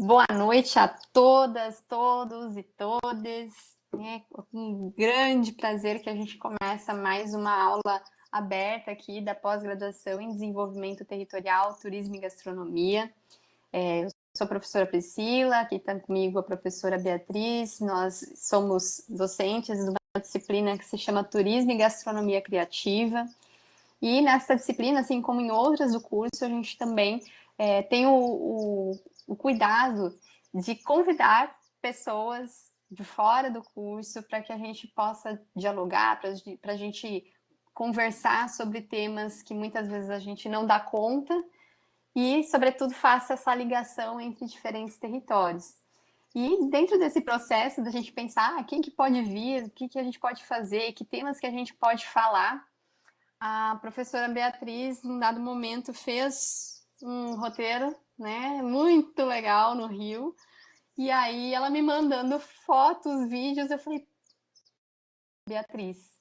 Boa noite a todas, todos e todes. É um grande prazer que a gente começa mais uma aula aberta aqui da pós-graduação em Desenvolvimento Territorial, Turismo e Gastronomia. Eu sou a professora Priscila, aqui está comigo a professora Beatriz. Nós somos docentes de uma disciplina que se chama Turismo e Gastronomia Criativa. E nessa disciplina, assim como em outras do curso, a gente também tem o cuidado de convidar pessoas de fora do curso para que a gente possa dialogar, para a gente conversar sobre temas que muitas vezes a gente não dá conta e, sobretudo, faça essa ligação entre diferentes territórios. E dentro desse processo da gente pensar quem que pode vir, o que a gente pode fazer, que temas que a gente pode falar, a professora Beatriz, num dado momento, fez um roteiro, né, muito legal no Rio. E aí ela me mandando fotos, vídeos, eu falei, Beatriz,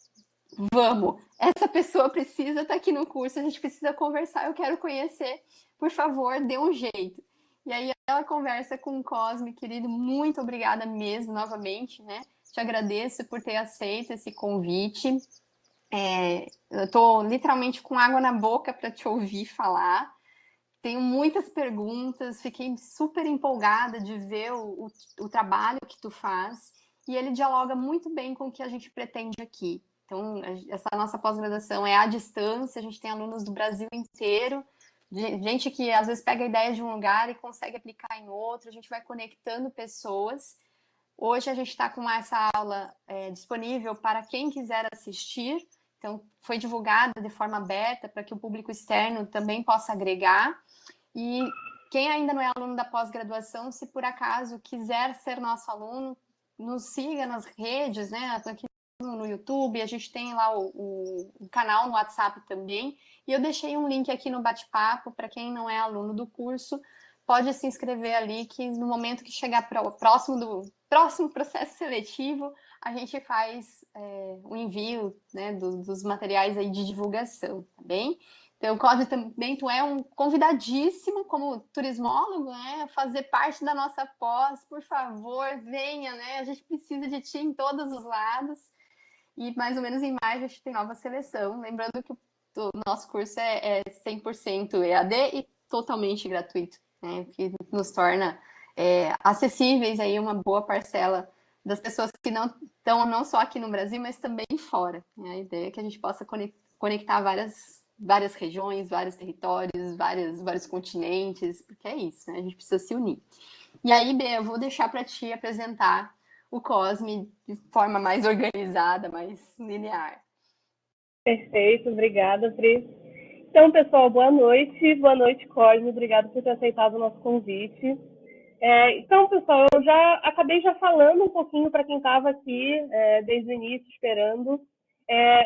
vamos, essa pessoa precisa estar aqui no curso, a gente precisa conversar, eu quero conhecer, por favor, dê um jeito. E aí ela conversa com o Cosme, querido, muito obrigada mesmo, novamente, né? Te agradeço por ter aceito esse convite. Eu estou literalmente com água na boca para te ouvir falar. Tenho muitas perguntas, fiquei super empolgada de ver o trabalho que tu faz e ele dialoga muito bem com o que a gente pretende aqui. Então, essa nossa pós-graduação é à distância, a gente tem alunos do Brasil inteiro, gente que às vezes pega a ideia de um lugar e consegue aplicar em outro, a gente vai conectando pessoas. Hoje a gente está com essa aula disponível para quem quiser assistir. Então, foi divulgada de forma aberta para que o público externo também possa agregar. E quem ainda não é aluno da pós-graduação, se por acaso quiser ser nosso aluno, nos siga nas redes, né? Aqui no YouTube, a gente tem lá o canal no WhatsApp também. E eu deixei um link aqui no bate-papo para quem não é aluno do curso, pode se inscrever ali, que no momento que chegar próximo do próximo processo seletivo, a gente faz o envio, né, dos materiais aí de divulgação, tá bem? Então, Cosme, também tu é um convidadíssimo como turismólogo, né, fazer parte da nossa pós, por favor, venha, né, a gente precisa de ti em todos os lados. E mais ou menos em maio a gente tem nova seleção, lembrando que o nosso curso é 100% EAD e totalmente gratuito, né, que nos torna acessíveis aí uma boa parcela das pessoas que não estão não só aqui no Brasil, mas também fora. Né? A ideia é que a gente possa conectar várias regiões, vários territórios, vários continentes, porque é isso, né? A gente precisa se unir. E aí, Bê, eu vou deixar para ti apresentar o Cosme de forma mais organizada, mais linear. Perfeito, obrigada, Pri. Então, pessoal, boa noite, Cosme, obrigada por ter aceitado o nosso convite. Então, pessoal, eu já acabei falando um pouquinho para quem estava aqui desde o início, esperando,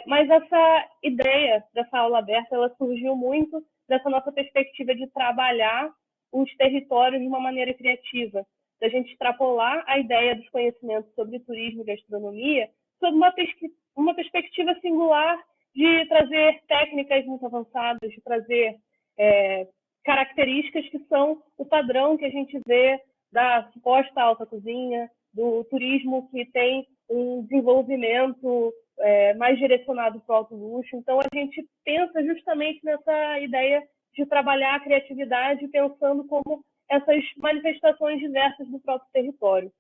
mas essa ideia dessa aula aberta, ela surgiu muito dessa nossa perspectiva de trabalhar os territórios de uma maneira criativa, da gente extrapolar a ideia dos conhecimentos sobre turismo e gastronomia sob uma perspectiva singular de trazer técnicas muito avançadas, de trazer características que são o padrão que a gente vê da suposta alta cozinha, do turismo que tem um desenvolvimento mais direcionado para o alto luxo. Então, a gente pensa justamente nessa ideia de trabalhar a criatividade pensando como essas manifestações diversas do próprio território.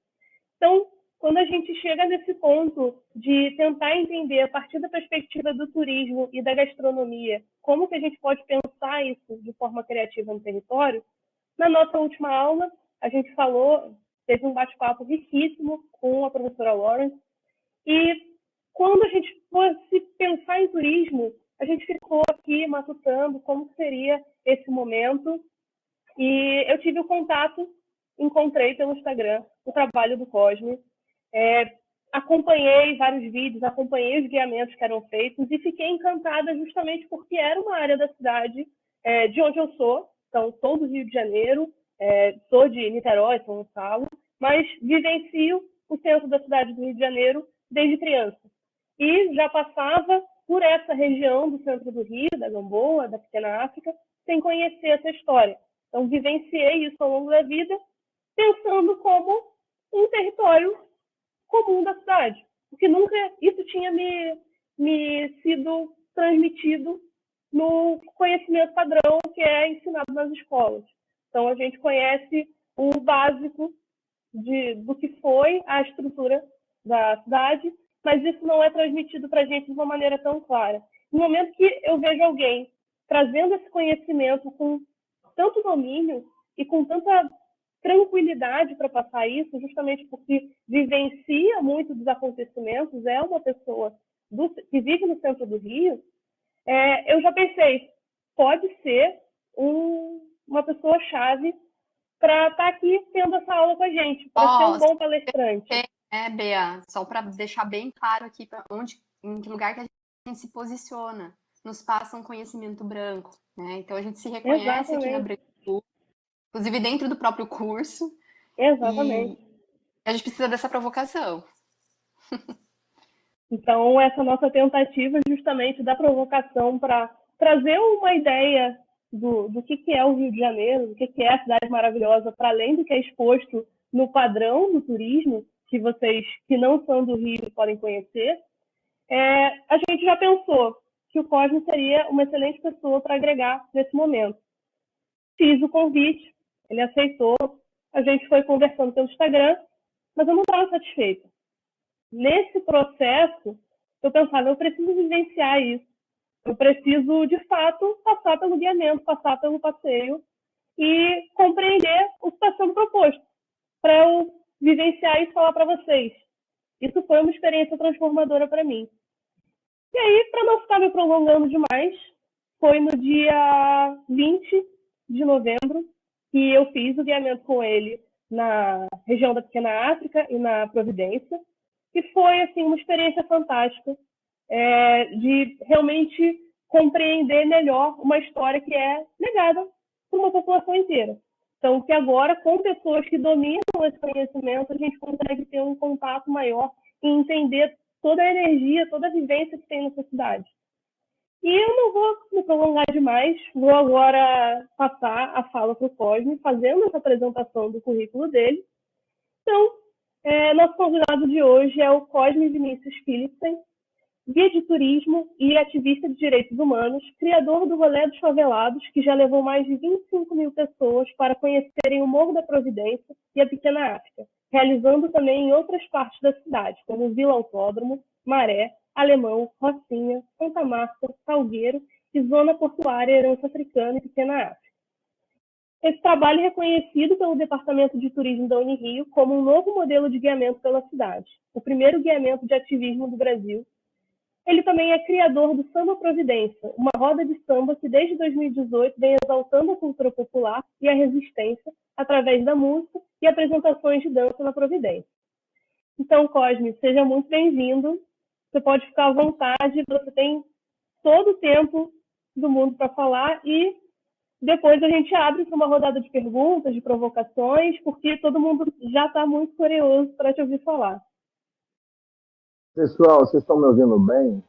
Então, quando a gente chega nesse ponto de tentar entender, a partir da perspectiva do turismo e da gastronomia, como que a gente pode pensar isso de forma criativa no território, na nossa última aula, a gente teve um bate-papo riquíssimo com a professora Lawrence, e quando a gente fosse pensar em turismo, a gente ficou aqui matutando como seria esse momento, e eu tive o contato, encontrei pelo Instagram o trabalho do Cosme, acompanhei vários vídeos, acompanhei os guiamentos que eram feitos e fiquei encantada justamente porque era uma área da cidade de onde eu sou. Então, sou do Rio de Janeiro, sou de Niterói, São Gonçalo, mas vivencio o centro da cidade do Rio de Janeiro desde criança. E já passava por essa região do centro do Rio, da Gamboa, da Pequena África, sem conhecer essa história. Então, vivenciei isso ao longo da vida pensando como um território comum da cidade, porque nunca isso tinha me sido transmitido no conhecimento padrão que é ensinado nas escolas. Então, a gente conhece o básico do que foi a estrutura da cidade, mas isso não é transmitido para a gente de uma maneira tão clara. No momento que eu vejo alguém trazendo esse conhecimento com tanto domínio e com tanta tranquilidade para passar isso, justamente porque vivencia muito dos acontecimentos, é uma pessoa que vive no centro do Rio, eu já pensei, pode ser uma pessoa-chave para estar aqui tendo essa aula com a gente, para ser um bom palestrante. Bea, só para deixar bem claro aqui em que lugar que a gente se posiciona, nos passa um conhecimento branco, né? Então a gente se reconhece aqui na branquitude, inclusive dentro do próprio curso. Exatamente. E a gente precisa dessa provocação. Então, essa nossa tentativa justamente da provocação para trazer uma ideia do que é o Rio de Janeiro, do que é a cidade maravilhosa, para além do que é exposto no padrão do turismo, que vocês que não são do Rio podem conhecer, a gente já pensou que o Cosme seria uma excelente pessoa para agregar nesse momento. Fiz o convite, ele aceitou, a gente foi conversando pelo Instagram, mas eu não estava satisfeita. Nesse processo, eu pensava, eu preciso vivenciar isso. Eu preciso, de fato, passar pelo guiamento, passar pelo passeio e compreender o que está sendo proposto, para eu vivenciar e falar para vocês. Isso foi uma experiência transformadora para mim. E aí, para não ficar me prolongando demais, foi no dia 20 de novembro que eu fiz o guiamento com ele na região da Pequena África e na Providência. E foi assim uma experiência fantástica de realmente compreender melhor uma história que é negada por uma população inteira. Então, que agora, com pessoas que dominam esse conhecimento, a gente consegue ter um contato maior e entender toda a energia, toda a vivência que tem nessa cidade. E eu não vou me prolongar demais, vou agora passar a fala para o Cosme, fazendo essa apresentação do currículo dele. Então, nosso convidado de hoje é o Cosme Vinícius Philipsen, guia de turismo e ativista de direitos humanos, criador do Rolê dos Favelados, que já levou mais de 25 mil pessoas para conhecerem o Morro da Providência e a Pequena África, realizando também em outras partes da cidade, como Vila Autódromo, Maré, Alemão, Rocinha, Santa Marta, Salgueiro e Zona Portuária Herança Africana e Pequena África. Esse trabalho é reconhecido pelo Departamento de Turismo da Unirio como um novo modelo de guiamento pela cidade, o primeiro guiamento de ativismo do Brasil. Ele também é criador do Samba Providência, uma roda de samba que desde 2018 vem exaltando a cultura popular e a resistência através da música e apresentações de dança na Providência. Então, Cosme, seja muito bem-vindo. Você pode ficar à vontade, você tem todo o tempo do mundo para falar e depois a gente abre para uma rodada de perguntas, de provocações, porque todo mundo já está muito curioso para te ouvir falar. Pessoal, vocês estão me ouvindo bem?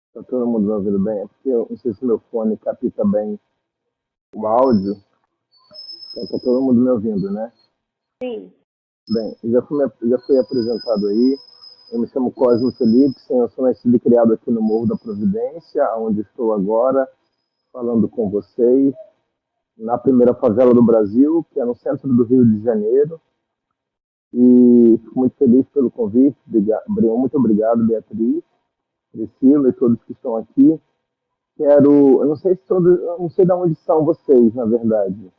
Está todo mundo me ouvindo bem? É porque eu não sei se meu fone capta bem o áudio. Então está todo mundo me ouvindo, né? Sim. Bem, já fui apresentado aí. Eu me chamo Cosme Felipe, eu sou nascido e criado aqui no Morro da Providência, onde estou agora, falando com vocês, na primeira favela do Brasil, que é no centro do Rio de Janeiro. E fico muito feliz pelo convite. Muito obrigado, Beatriz, Priscila e todos que estão aqui. Eu não sei eu não sei de onde são vocês, na verdade.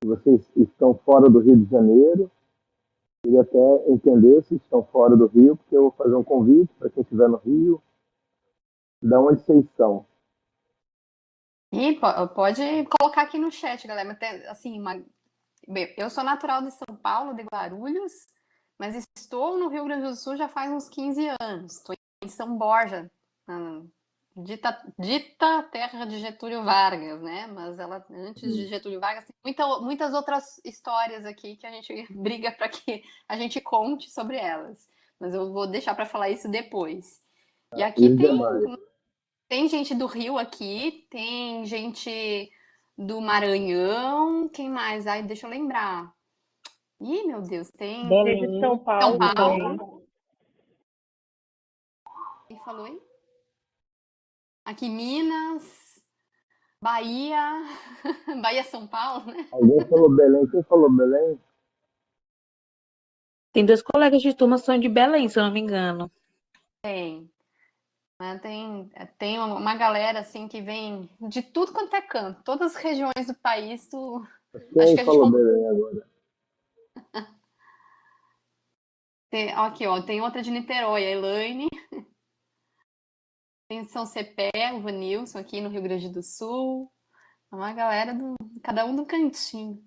Se vocês estão fora do Rio de Janeiro, queria até entender se estão fora do Rio, porque eu vou fazer um convite para quem estiver no Rio. De onde vocês são? E pode colocar aqui no chat, galera. Até, assim, eu sou natural de São Paulo, de Guarulhos, mas estou no Rio Grande do Sul já faz uns 15 anos. Estou em São Borja, dita terra de Getúlio Vargas, né? Mas ela, antes de Getúlio Vargas, tem muitas outras histórias aqui que a gente briga para que a gente conte sobre elas. Mas eu vou deixar para falar isso depois. E aqui tem gente do Rio aqui, tem gente do Maranhão. Quem mais? Ai, deixa eu lembrar. Ih, meu Deus, tem Teve de São Belém, São Paulo Paulo. também. Quem falou aí? Aqui Minas, Bahia, Bahia, São Paulo, né? Alguém falou Belém? Quem falou Belém? tem 2 colegas de turma que são de Belém, se eu não me engano. Tem. Né? Tem uma galera assim que vem de tudo quanto é canto, todas as regiões do país. Acho Quem que a gente falou Belém agora? aqui, ó, tem outra de Niterói, a Elaine, tem de São Cepé, o Vanilson aqui no Rio Grande do Sul. É uma galera cada um do cantinho.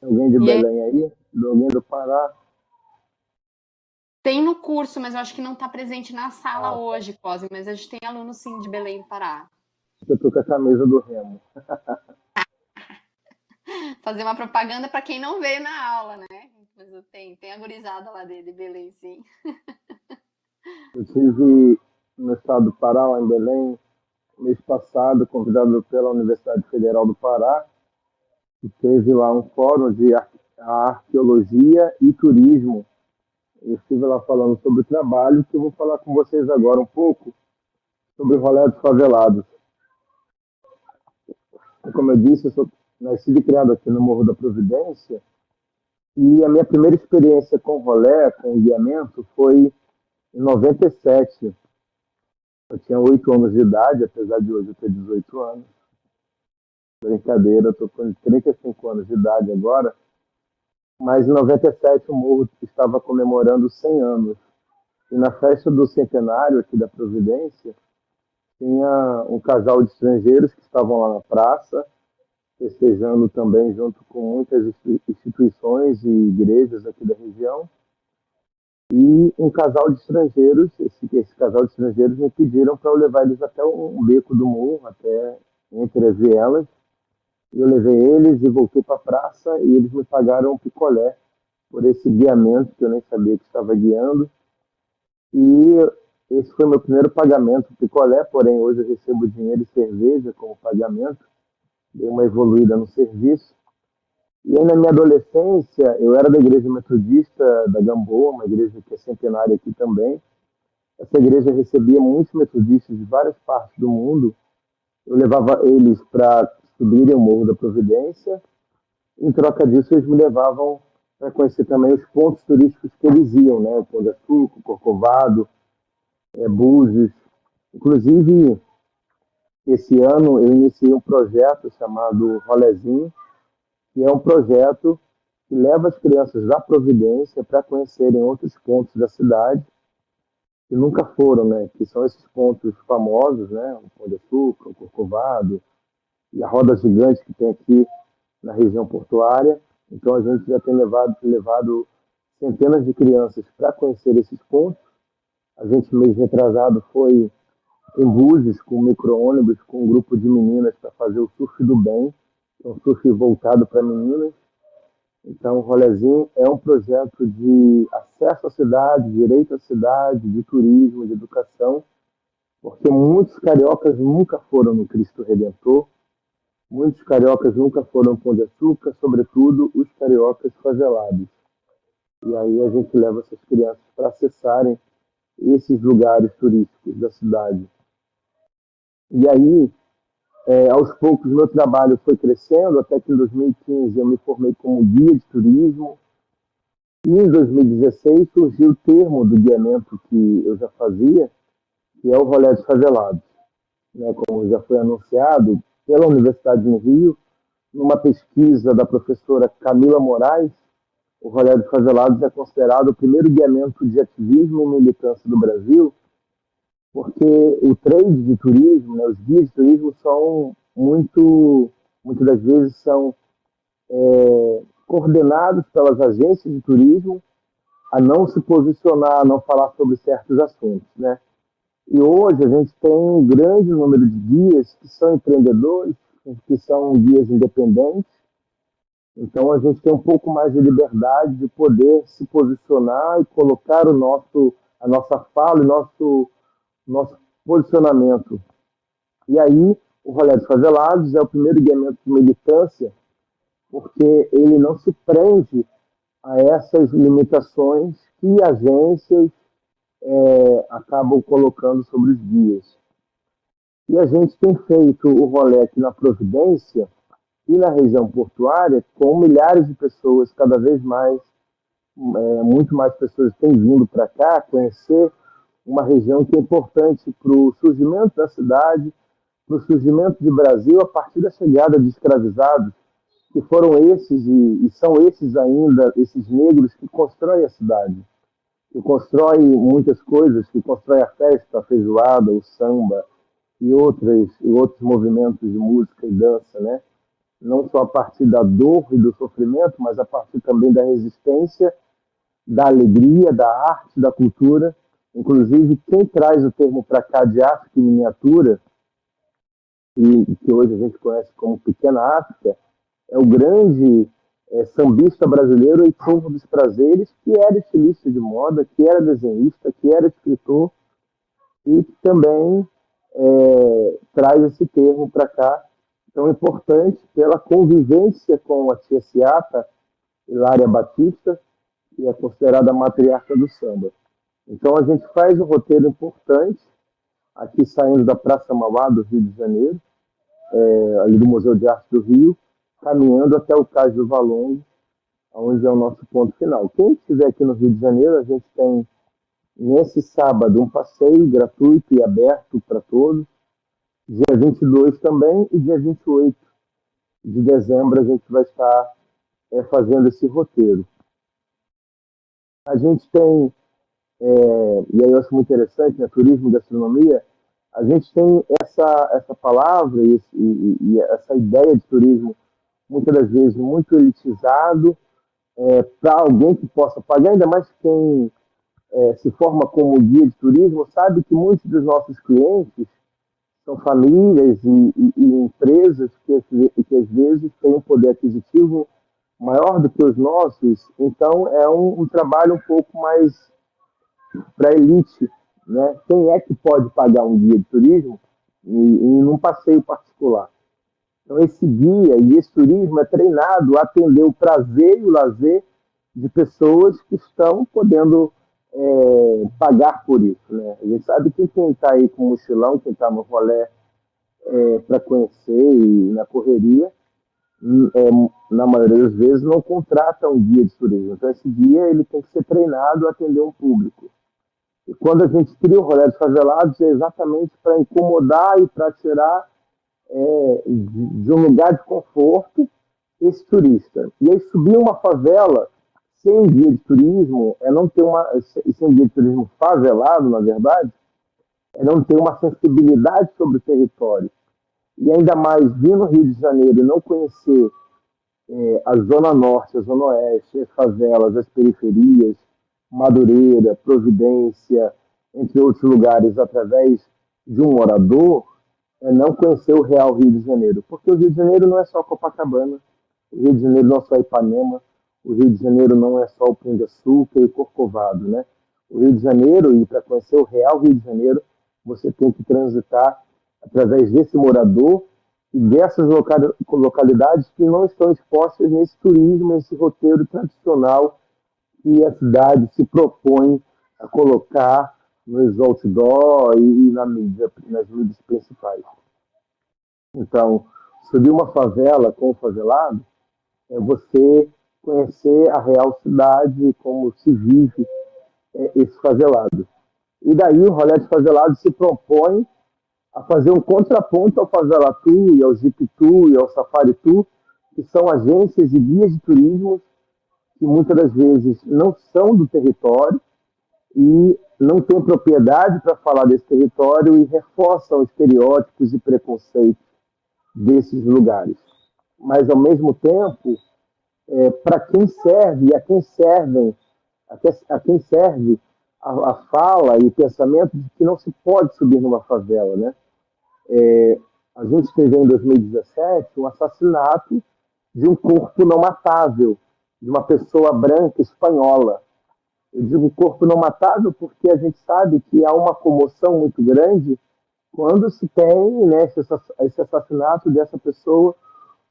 Alguém de E é, Belém aí? Alguém do Pará? tem no curso, mas eu acho que não está presente na sala Ah, hoje, Cosme, mas a gente tem alunos sim de Belém do Pará. eu tô com a camisa do Remo. Fazer uma propaganda para quem não veio na aula, né? Mas tem a gurizada lá de Belém, sim. Eu estive no estado do Pará, lá em Belém, mês passado, convidado pela Universidade Federal do Pará, e teve lá um fórum de arqueologia e turismo. Eu estive lá falando sobre o trabalho, que eu vou falar com vocês agora um pouco sobre o rolê dos favelados. Como eu disse, eu sou nascido e criado aqui no Morro da Providência, e a minha primeira experiência com rolê, com guiamento, foi em 97. Eu tinha 8 anos de idade, apesar de hoje eu ter 18 anos. Brincadeira, eu estou com 35 anos de idade agora. Mas em 97 o Morro estava comemorando 100 anos. E na festa do centenário aqui da Providência, tinha um casal de estrangeiros que estavam lá na praça, festejando também junto com muitas instituições e igrejas aqui da região. E um casal de estrangeiros, esse casal de estrangeiros me pediram para eu levar eles até um beco do morro, até entre as vielas. E eu levei eles e voltei para a praça e eles me pagaram um picolé por esse guiamento que eu nem sabia que estava guiando. E esse foi meu primeiro pagamento, picolé, porém hoje eu recebo dinheiro e cerveja como pagamento. Dei uma evoluída no serviço. E aí, na minha adolescência, eu era da Igreja Metodista da Gamboa, uma igreja que é centenária aqui também. Essa igreja recebia muitos metodistas de várias partes do mundo. Eu levava eles para subirem o Morro da Providência. Em troca disso, eles me levavam para conhecer também os pontos turísticos que eles iam, né? O Pão de Açúcar, Corcovado, Búzios. Inclusive, esse ano eu iniciei um projeto chamado Rolezinho, que é um projeto que leva as crianças da Providência para conhecerem outros pontos da cidade que nunca foram, né? Que são esses pontos famosos, né? O Pão de Açúcar, o Corcovado e a Roda Gigante que tem aqui na região portuária. Então a gente já tem levado centenas de crianças para conhecer esses pontos. A gente, mês retrasado, foi em Búzios com micro-ônibus, com um grupo de meninas para fazer o surf do bem, que é um surf voltado para meninas. Então, o Rolezinho é um projeto de acesso à cidade, direito à cidade, de turismo, de educação, porque muitos cariocas nunca foram no Cristo Redentor, muitos cariocas nunca foram no Pão de Açúcar, sobretudo os cariocas favelados. E aí a gente leva essas crianças para acessarem esses lugares turísticos da cidade. E aí, aos poucos, meu trabalho foi crescendo, até que em 2015 eu me formei como guia de turismo. E em 2016 surgiu o termo do guiamento que eu já fazia, que é o Rolê dos Favelados. Né? Como já foi anunciado pela Universidade do Rio, numa pesquisa da professora Camila Moraes, o Rolê dos Favelados é considerado o primeiro guiamento de ativismo e militância do Brasil, porque o trade de turismo, né, os guias de turismo são muitas das vezes são coordenados pelas agências de turismo a não se posicionar, a não falar sobre certos assuntos, né? E hoje a gente tem um grande número de guias que são empreendedores, que são guias independentes. Então a gente tem um pouco mais de liberdade de poder se posicionar e colocar a nossa fala, nosso posicionamento. E aí O Rolê dos Favelados é o primeiro guiamento de militância porque ele não se prende a essas limitações que agências acabam colocando sobre os guias. E a gente tem feito o rolê aqui na Providência e na região portuária com milhares de pessoas, cada vez mais, muito mais pessoas têm vindo para cá conhecer uma região que é importante para o surgimento da cidade, para o surgimento do Brasil a partir da chegada de escravizados, que foram esses e são esses ainda, esses negros que constroem a cidade, que constroem muitas coisas, que constroem a festa, a feijoada, o samba e outros movimentos de música e dança, né? Não só a partir da dor e do sofrimento, mas a partir também da resistência, da alegria, da arte, da cultura. Inclusive, quem traz o termo para cá de África em miniatura, e que hoje a gente conhece como Pequena África, é o grande sambista brasileiro Heitor dos Prazeres, que era estilista de moda, que era desenhista, que era escritor, e que também traz esse termo para cá, tão importante pela convivência com a tia Ciata, Hilária Batista, que é considerada a matriarca do samba. Então a gente faz um roteiro importante, aqui saindo da Praça Mauá, do Rio de Janeiro, ali do Museu de Arte do Rio, caminhando até o Cais do Valongo, onde é o nosso ponto final. Quem estiver aqui no Rio de Janeiro, a gente tem, nesse sábado, um passeio gratuito e aberto para todos. Dia 22 também, e dia 28 de dezembro a gente vai estar fazendo esse roteiro. A gente tem, e aí eu acho muito interessante, né, turismo e gastronomia, a gente tem essa palavra e essa ideia de turismo, muitas das vezes, muito elitizado, para alguém que possa pagar, ainda mais quem se forma como guia de turismo, sabe que muitos dos nossos clientes são famílias e empresas que às vezes têm um poder aquisitivo maior do que os nossos, então é um trabalho um pouco mais para a elite, né? Quem é que pode pagar um guia de turismo em um passeio particular? Então esse guia e esse turismo é treinado a atender o prazer e o lazer de pessoas que estão podendo pagar por isso, né? A gente sabe que quem está aí com mochilão, quem está no rolê para conhecer e na correria, na maioria das vezes não contrata um guia de turismo. Então esse guia ele tem que ser treinado a atender um público. E quando a gente cria o Rolê dos Favelados é exatamente para incomodar e para tirar de um lugar de conforto esse turista. E aí subir uma favela sem guia de turismo é não ter sem guia de turismo favelado, na verdade, é não ter uma sensibilidade sobre o território. E ainda mais vir no Rio de Janeiro e não conhecer a Zona Norte, a Zona Oeste, as favelas, as periferias, Madureira, Providência, entre outros lugares, através de um morador, não conhecer o real Rio de Janeiro. Porque o Rio de Janeiro não é só Copacabana, o Rio de Janeiro não é só Ipanema, o Rio de Janeiro não é só o Pão de Açúcar e Corcovado, né? O Rio de Janeiro, e para conhecer o real Rio de Janeiro, você tem que transitar através desse morador e dessas localidades que não estão expostas nesse turismo, nesse roteiro tradicional que a cidade se propõe a colocar nos outdoor e nas mídias principais. Então, subir uma favela com o favelado é você conhecer a real cidade, como se vive esse favelado. E daí o Rolê dos Favelados se propõe a fazer um contraponto ao Favela Tour, e ao Jeep Tour, e ao Safari Tour, que são agências e guias de turismo que muitas das vezes não são do território e não têm propriedade para falar desse território e reforçam estereótipos e preconceitos desses lugares. Mas, ao mesmo tempo, para quem serve e a quem serve a fala e o pensamento de que não se pode subir numa favela, né? A gente teve em 2017 um assassinato de um corpo não matável, de uma pessoa branca espanhola. Eu digo corpo não matável porque a gente sabe que há uma comoção muito grande quando se tem, né, esse assassinato dessa pessoa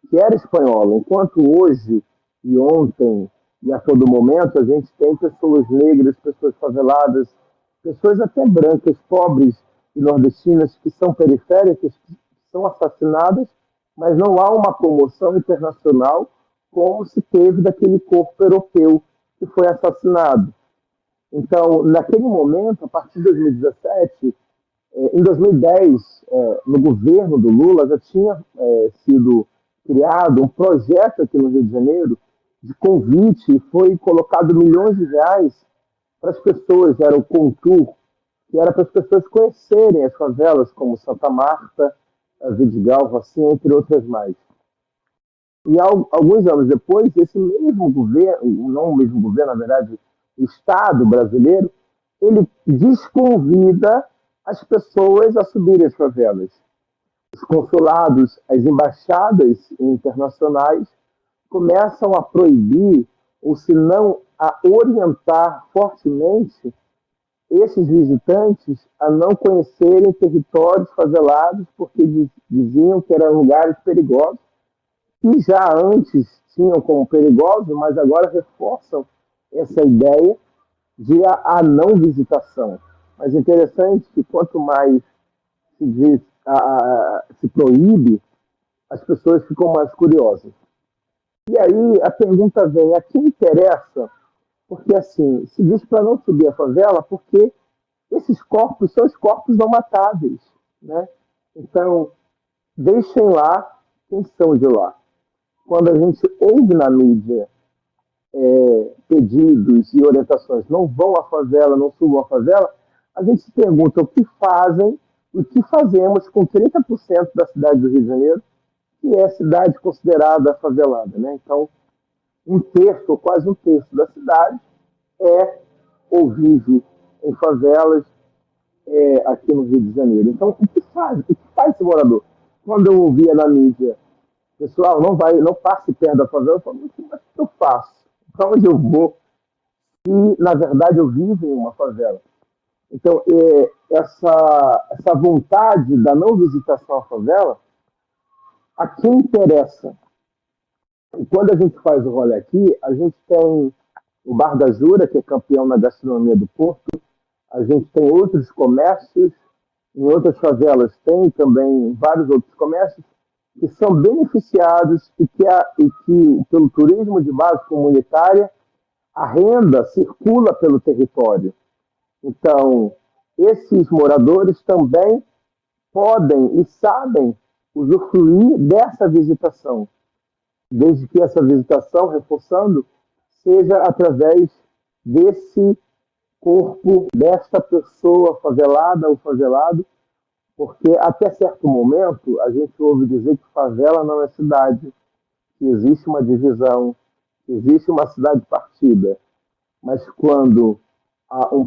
que era espanhola. Enquanto hoje e ontem e a todo momento a gente tem pessoas negras, pessoas faveladas, pessoas até brancas, pobres e nordestinas que são periféricas, que são assassinadas, mas não há uma comoção internacional como se teve daquele corpo europeu que foi assassinado. Então, naquele momento, a partir de 2017, em 2010, no governo do Lula, já tinha sido criado um projeto aqui no Rio de Janeiro de convite e foi colocado milhões de reais para as pessoas, era o Contour, que era para as pessoas conhecerem as favelas como Santa Marta, Vidigal, Rocinha, entre outras mais. E alguns anos depois, esse mesmo governo, não o mesmo governo, na verdade, o Estado brasileiro, ele desconvida as pessoas a subirem as favelas. Os consulados, as embaixadas internacionais começam a proibir, ou se não a orientar fortemente esses visitantes a não conhecerem territórios favelados, porque diziam que eram lugares perigosos, e já antes tinham como perigosos, mas agora reforçam essa ideia de a não visitação. Mas é interessante que quanto mais se diz, se proíbe, as pessoas ficam mais curiosas. E aí a pergunta vem, a quem interessa? Porque assim, se diz para não subir a favela porque esses corpos são os corpos não matáveis, né? Então, deixem lá quem são de lá. Quando a gente ouve na mídia pedidos e orientações, não vão à favela, não subam à favela, a gente se pergunta o que fazem, o que fazemos com 30% da cidade do Rio de Janeiro, que é a cidade considerada favelada, né? Então, um terço, ou quase um terço da cidade é ou vive em favelas aqui no Rio de Janeiro. Então, o que faz? O que faz esse morador? Quando eu ouvia na mídia, pessoal, não passe perto da favela, eu falo, mas o que eu faço? Para onde eu vou? E, na verdade, eu vivo em uma favela. Então, essa vontade da não visitação à favela, a quem interessa? E quando a gente faz o rolê aqui, a gente tem o Bar da Jura, que é campeão na gastronomia do Porto, a gente tem outros comércios, em outras favelas tem também vários outros comércios que são beneficiados e que pelo turismo de base comunitária, a renda circula pelo território. Então, esses moradores também podem e sabem usufruir dessa visitação, desde que essa visitação, reforçando, seja através desse corpo, desta pessoa favelada ou favelado, porque até certo momento a gente ouve dizer que favela não é cidade, que existe uma divisão, que existe uma cidade partida. Mas quando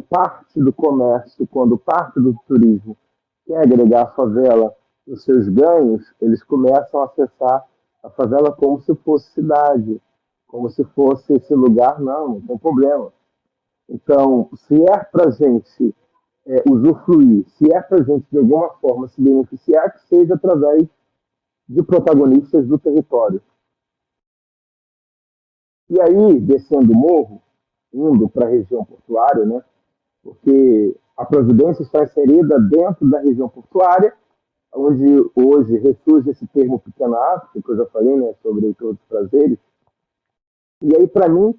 parte do comércio, quando parte do turismo quer agregar a favela os seus ganhos, eles começam a acessar a favela como se fosse cidade, como se fosse esse lugar, não tem problema. Então, se é para a gente usufruir, se é para a gente de alguma forma se beneficiar, que seja através de protagonistas do território. E aí, descendo o morro, indo para a região portuária, né? Porque a Providência está inserida dentro da região portuária, onde hoje ressurge esse termo Pequena África, que eu já falei, né, sobre todos os prazeres. E aí, para mim,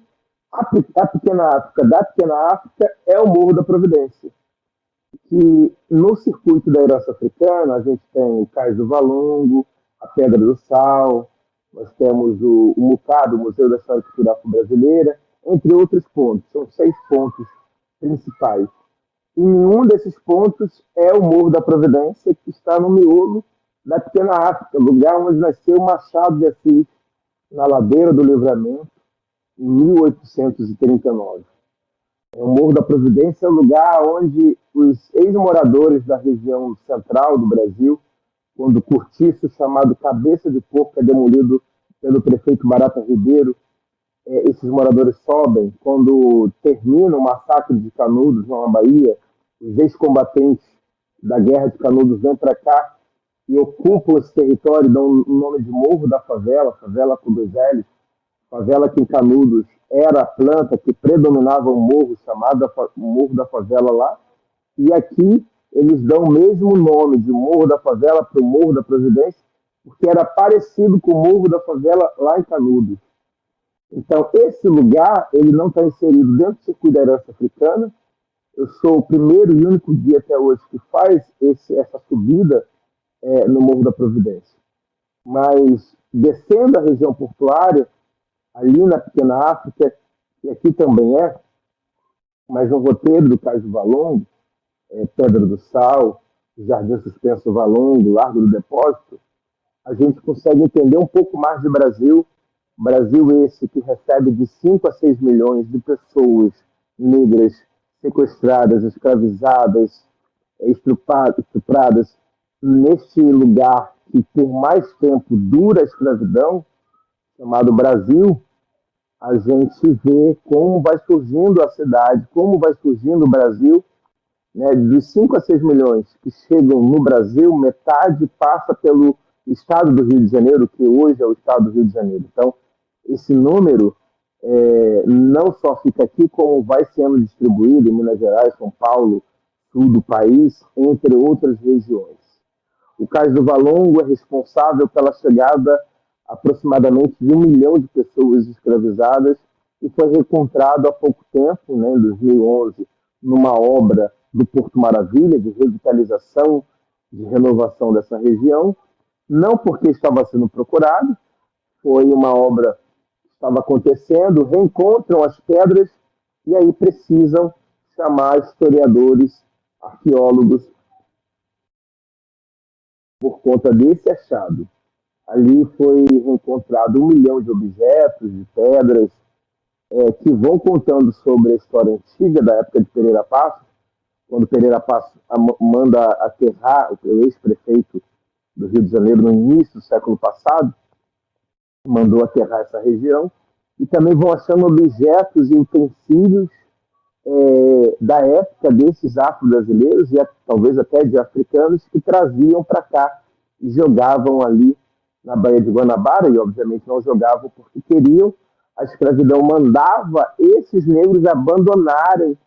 a Pequena África da Pequena África é o Morro da Providência, que no circuito da herança africana a gente tem o Cais do Valongo, a Pedra do Sal, nós temos o MUCAD, o Museu da História Cultural Brasileira, entre outros pontos. São 6 pontos principais. E nenhum desses pontos é o Morro da Providência, que está no miolo da Pequena África, lugar onde nasceu Machado de Assis, na Ladeira do Livramento, em 1839. O Morro da Providência é o lugar onde os ex-moradores da região central do Brasil, quando o cortiço chamado Cabeça de Porco é demolido pelo prefeito Barata Ribeiro, esses moradores sobem. Quando termina o massacre de Canudos, na Bahia, os ex-combatentes da Guerra de Canudos vêm para cá e ocupam esse território, dão o nome de Morro da Favela, favela com dois L's, favela que em Canudos era a planta que predominava um morro chamado Morro da Favela lá, e aqui eles dão o mesmo nome de Morro da Favela para o Morro da Providência, porque era parecido com o Morro da Favela lá em Canudos. Então, esse lugar ele não está inserido dentro do circuito da herança africana. Eu sou o primeiro e único guia até hoje que faz essa subida no Morro da Providência. Mas, descendo a região portuária, ali na Pequena África, e aqui também mas no roteiro do Cais do Valongo, Pedra do Sal, Jardim Suspenso Valongo, Largo do Depósito, a gente consegue entender um pouco mais de Brasil. Brasil esse que recebe de 5 a 6 milhões de pessoas negras sequestradas, escravizadas, estupradas, neste lugar que por mais tempo dura a escravidão, chamado Brasil. A gente vê como vai surgindo a cidade, como vai surgindo o Brasil, né? Dos 5 a 6 milhões que chegam no Brasil, metade passa pelo estado do Rio de Janeiro, que hoje é o estado do Rio de Janeiro. Então, esse número não só fica aqui, como vai sendo distribuído em Minas Gerais, São Paulo, sul do país, entre outras regiões. O Cais do Valongo é responsável pela chegada aproximadamente de 1 milhão de pessoas escravizadas e foi reencontrado há pouco tempo, né, em 2011, numa obra do Porto Maravilha, de revitalização, de renovação dessa região, não porque estava sendo procurado, foi uma obra que estava acontecendo, reencontram as pedras e aí precisam chamar historiadores, arqueólogos, por conta desse achado. Ali foi encontrado 1 milhão de objetos, de pedras, que vão contando sobre a história antiga da época de Pereira Passos, quando Pereira Passos manda aterrar o ex-prefeito do Rio de Janeiro no início do século passado, mandou aterrar essa região, e também vão achando objetos e utensílios da época desses afro-brasileiros, e talvez até de africanos, que traziam para cá e jogavam ali na Baía de Guanabara, e obviamente não jogavam porque queriam. A escravidão mandava esses negros abandonarem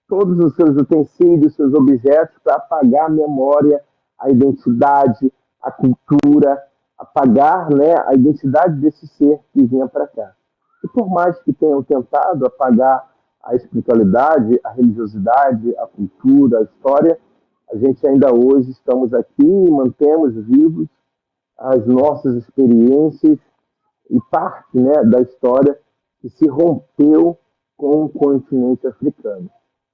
todos os seus utensílios, seus objetos, para apagar a memória, a identidade, a cultura, apagar, né, a identidade desse ser que vinha para cá. E por mais que tenham tentado apagar a espiritualidade, a religiosidade, a cultura, a história, a gente ainda hoje estamos aqui e mantemos vivos as nossas experiências e parte, né, da história que se rompeu com o continente africano.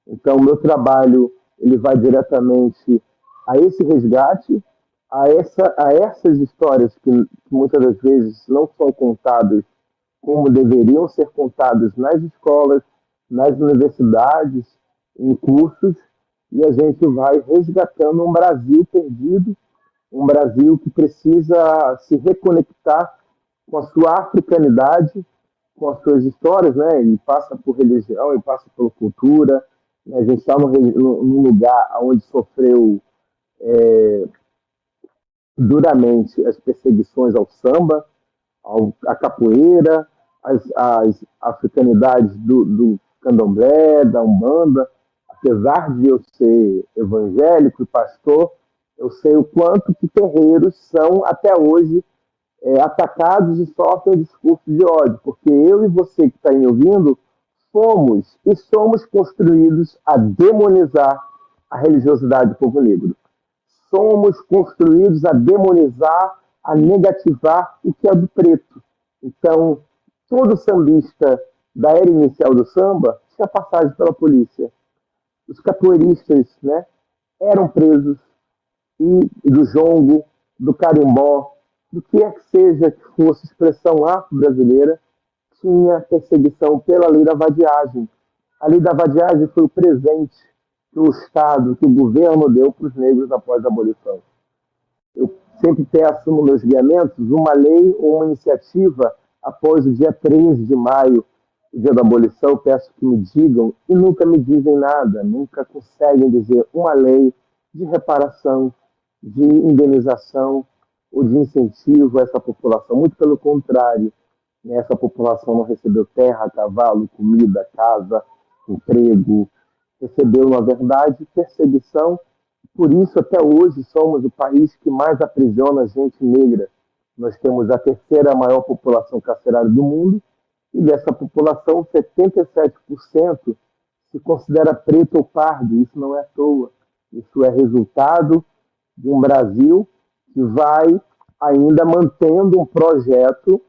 Então, o meu trabalho ele vai diretamente a esse resgate, a essas histórias que muitas das vezes não são contadas como deveriam ser contadas nas escolas, nas universidades, em cursos, e a gente vai resgatando um Brasil perdido, um Brasil que precisa se reconectar com a sua africanidade, com as suas histórias, né? E passa por religião, e passa por cultura. A gente está num lugar onde sofreu duramente as perseguições ao samba, à capoeira, as africanidades do candomblé, da umbanda. Apesar de eu ser evangélico e pastor, eu sei o quanto que terreiros são, até hoje, atacados e sofrem discurso de ódio, porque eu e você que está me ouvindo, somos construídos a demonizar a religiosidade do povo negro. Somos construídos a demonizar, a negativar o que é do preto. Então, todo sambista da era inicial do samba tinha passagem pela polícia. Os capoeiristas, né, eram presos, e do jongo, do carimbó, do que é que seja que fosse expressão afro-brasileira, tinha perseguição pela lei da vadiagem. A lei da vadiagem foi o presente que o Estado, que o governo deu para os negros após a abolição. Eu sempre peço nos meus guiamentos uma lei ou uma iniciativa após o dia 13 de maio, o dia da abolição. Eu peço que me digam, e nunca me dizem nada, nunca conseguem dizer uma lei de reparação, de indenização ou de incentivo a essa população. Muito pelo contrário, né? Essa população não recebeu terra, cavalo, comida, casa, emprego, recebeu, na verdade, perseguição. Por isso, até hoje, somos o país que mais aprisiona gente negra. Nós temos a terceira maior população carcerária do mundo, e dessa população, 77% se considera preto ou pardo. Isso não é à toa. Isso é resultado de um Brasil que vai ainda mantendo um projeto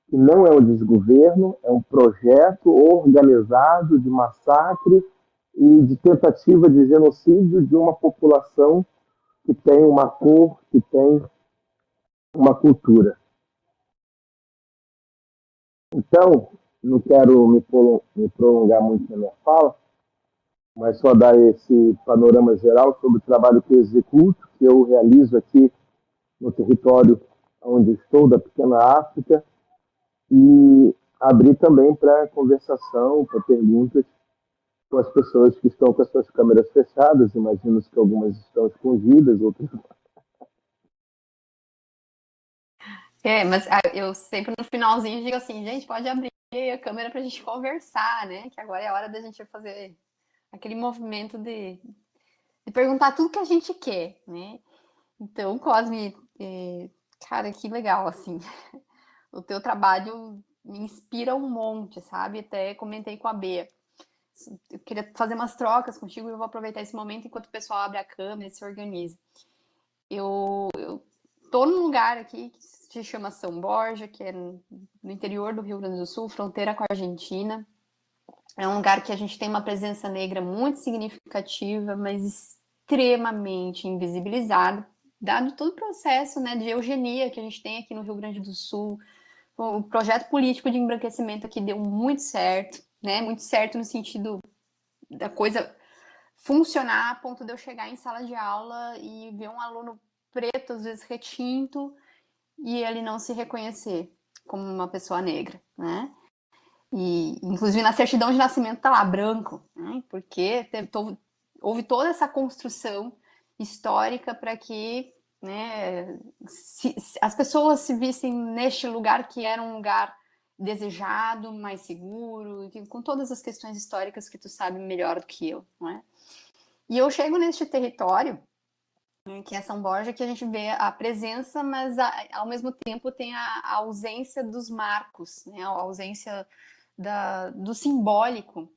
que não é um desgoverno, é um projeto organizado de massacre e de tentativa de genocídio de uma população que tem uma cor, que tem uma cultura. Então, não quero me prolongar muito na minha fala, mas só dar esse panorama geral sobre o trabalho que eu executo, que eu realizo aqui no território onde estou, da pequena África, e abrir também para conversação, para perguntas com as pessoas que estão com as suas câmeras fechadas. Imagino que algumas estão escondidas, outras não. Mas eu sempre no finalzinho digo assim, gente, pode abrir a câmera para a gente conversar, né? Que agora é a hora da gente fazer aquele movimento de perguntar tudo que a gente quer, né? Então, Cosme, cara, que legal, assim. O teu trabalho me inspira um monte, sabe? Até comentei com a Bea. Eu queria fazer umas trocas contigo e eu vou aproveitar esse momento enquanto o pessoal abre a câmera e se organiza. Eu tô num lugar aqui que se chama São Borja, que é no interior do Rio Grande do Sul, fronteira com a Argentina. É um lugar que a gente tem uma presença negra muito significativa, mas extremamente invisibilizada, dado todo o processo, né, de eugenia que a gente tem aqui no Rio Grande do Sul. O projeto político de embranquecimento aqui deu muito certo, né? Muito certo no sentido da coisa funcionar a ponto de eu chegar em sala de aula e ver um aluno preto, às vezes retinto, e ele não se reconhecer como uma pessoa negra, né? E, inclusive, na certidão de nascimento tá lá, branco, né? Porque houve toda essa construção histórica para que, né, as pessoas se vissem neste lugar que era um lugar desejado, mais seguro, com todas as questões históricas que tu sabe melhor do que eu, não é? E eu chego neste território, que é São Borja, que a gente vê a presença, mas ao mesmo tempo tem a ausência dos marcos, né? A ausência do simbólico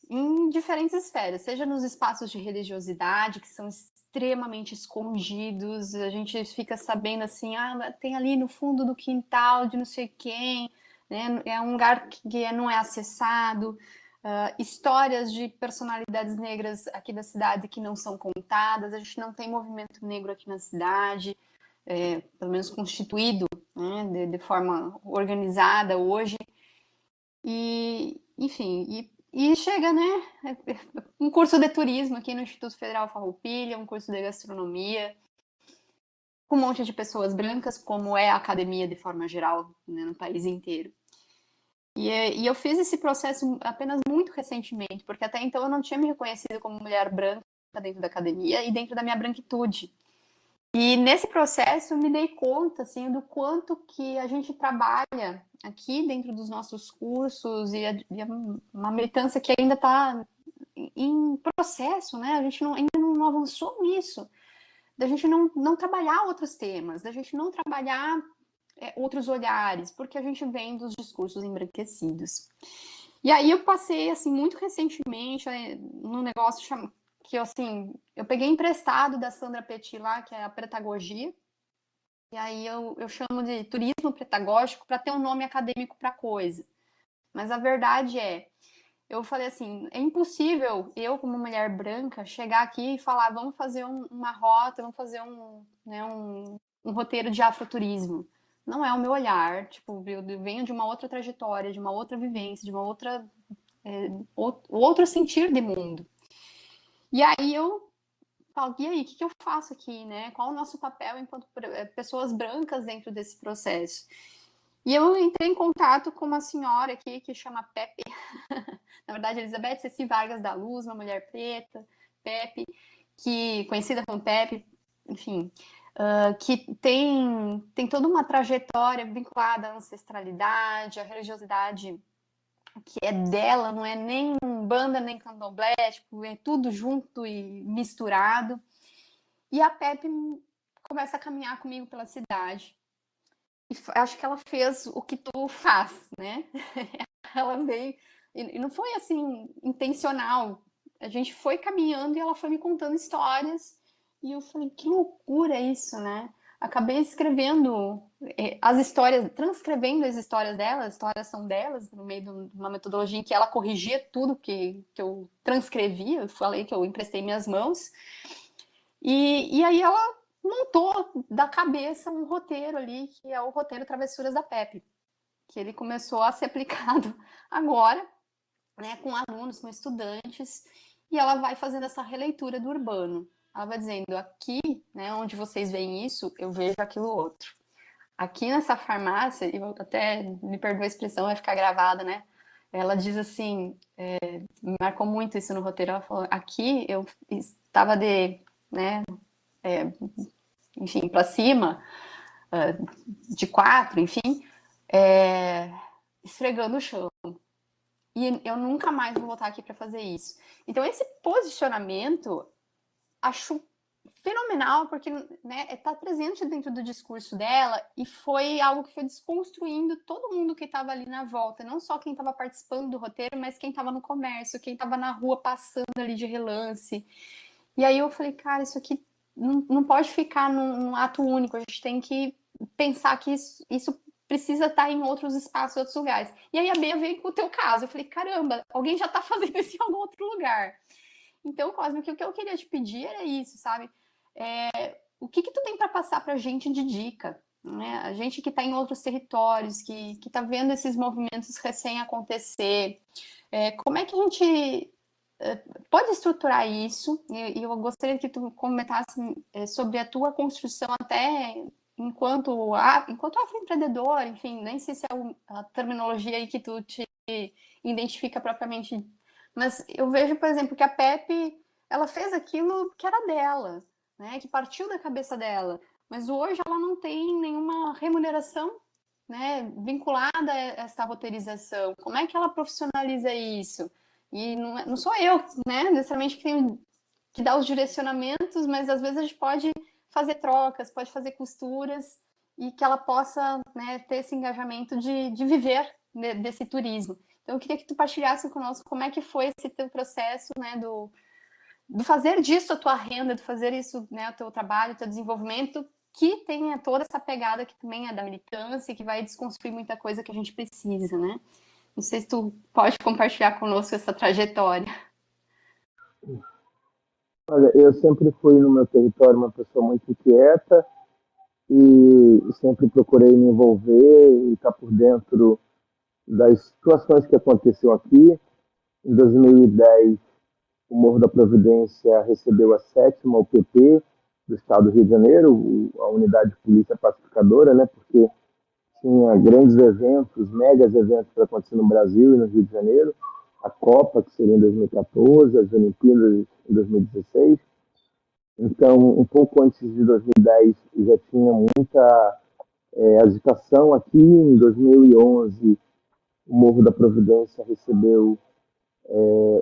em diferentes esferas, seja nos espaços de religiosidade, que são extremamente escondidos, a gente fica sabendo assim, tem ali no fundo do quintal de não sei quem, né? É um lugar que não é acessado, histórias de personalidades negras aqui da cidade que não são contadas, a gente não tem movimento negro aqui na cidade, pelo menos constituído, né, de forma organizada hoje, e enfim, e chega, né, um curso de turismo aqui no Instituto Federal Farroupilha, um curso de gastronomia, com um monte de pessoas brancas, como é a academia de forma geral, né, no país inteiro. E eu fiz esse processo apenas muito recentemente, porque até então eu não tinha me reconhecido como mulher branca dentro da academia e dentro da minha branquitude. E nesse processo eu me dei conta, assim, do quanto que a gente trabalha aqui dentro dos nossos cursos e uma militância que ainda está em processo, né? A gente ainda não avançou nisso, da gente não trabalhar outros temas, da gente não trabalhar outros olhares, porque a gente vem dos discursos embranquecidos. E aí eu passei, assim, muito recentemente num negócio que, assim, eu peguei emprestado da Sandra Petit lá, que é a Pretagogia, e aí eu chamo de turismo pretagógico para ter um nome acadêmico para coisa. Mas a verdade eu falei assim, é impossível eu, como mulher branca, chegar aqui e falar, vamos fazer uma rota, vamos fazer um roteiro de afroturismo. Não é o meu olhar, tipo, eu venho de uma outra trajetória, de uma outra vivência, de uma outra outro sentir de mundo. E aí eu falo, e aí, o que eu faço aqui, né? Qual o nosso papel enquanto pessoas brancas dentro desse processo? E eu entrei em contato com uma senhora aqui que chama Pepe, na verdade, Elizabeth Ceci Vargas da Luz, uma mulher preta, Pepe, que conhecida como PEP, enfim, que tem toda uma trajetória vinculada à ancestralidade, à religiosidade que é dela, não é nem banda nem candomblé, tipo, é tudo junto e misturado. E a Pepe começa a caminhar comigo pela cidade. E acho que ela fez o que tu faz, né? Ela veio. E não foi assim, intencional. A gente foi caminhando e ela foi me contando histórias. E eu falei, que loucura isso, né? Acabei escrevendo as histórias, transcrevendo as histórias dela, as histórias são delas, no meio de uma metodologia em que ela corrigia tudo que eu transcrevi. Eu falei que eu emprestei minhas mãos. E aí ela montou da cabeça um roteiro ali, que é o roteiro Travessuras da Pepe, que ele começou a ser aplicado agora, né, com alunos, com estudantes, e ela vai fazendo essa releitura do urbano. Ela vai dizendo, aqui, né, onde vocês veem isso, eu vejo aquilo outro. Aqui nessa farmácia, e até me perdoa a expressão, vai ficar gravada, né? Ela diz assim, me marcou muito isso no roteiro, ela falou, aqui eu estava né, enfim, para cima, de 4, enfim, esfregando o chão. E eu nunca mais vou voltar aqui para fazer isso. Então, esse posicionamento, acho fenomenal, porque né, está presente dentro do discurso dela e foi algo que foi desconstruindo todo mundo que estava ali na volta, não só quem estava participando do roteiro, mas quem estava no comércio, quem estava na rua passando ali de relance. E aí eu falei, cara, isso aqui não pode ficar num ato único, a gente tem que pensar que isso precisa estar em outros espaços, outros lugares. E aí a Bea veio com o teu caso, eu falei, caramba, alguém já está fazendo isso em algum outro lugar. Então, Cosme, o que eu queria te pedir era isso, sabe? O que tu tem para passar para a gente de dica? Né? A gente que está em outros territórios, que está vendo esses movimentos recém acontecer, como é que a gente pode estruturar isso? E eu gostaria que tu comentasse sobre a tua construção até enquanto afroempreendedor, enfim, nem sei se é a terminologia aí que tu te identifica propriamente, mas eu vejo, por exemplo, que a Pepe, ela fez aquilo que era dela, né, que partiu da cabeça dela, mas hoje ela não tem nenhuma remuneração, né, vinculada a essa roteirização. Como é que ela profissionaliza isso? E não sou eu, né, necessariamente que tenho que dar os direcionamentos, mas às vezes a gente pode fazer trocas, pode fazer costuras e que ela possa, né, ter esse engajamento de viver desse turismo. Então eu queria que tu partilhasse conosco como é que foi esse teu processo, né, do fazer disso a tua renda, de fazer isso, né, o teu trabalho, o teu desenvolvimento, que tenha toda essa pegada que também é da militância, que vai desconstruir muita coisa que a gente precisa, né? Não sei se tu pode compartilhar conosco essa trajetória. Olha, eu sempre fui no meu território uma pessoa muito inquieta e sempre procurei me envolver e estar por dentro das situações que aconteciam aqui. Em 2010, o Morro da Providência recebeu a 7ª UPP do Estado do Rio de Janeiro, a unidade de polícia pacificadora, né, porque tinha grandes eventos, megas eventos para acontecer no Brasil e no Rio de Janeiro, a Copa, que seria em 2014, as Olimpíadas em 2016. Então, um pouco antes de 2010, já tinha muita agitação aqui. Em 2011, o Morro da Providência recebeu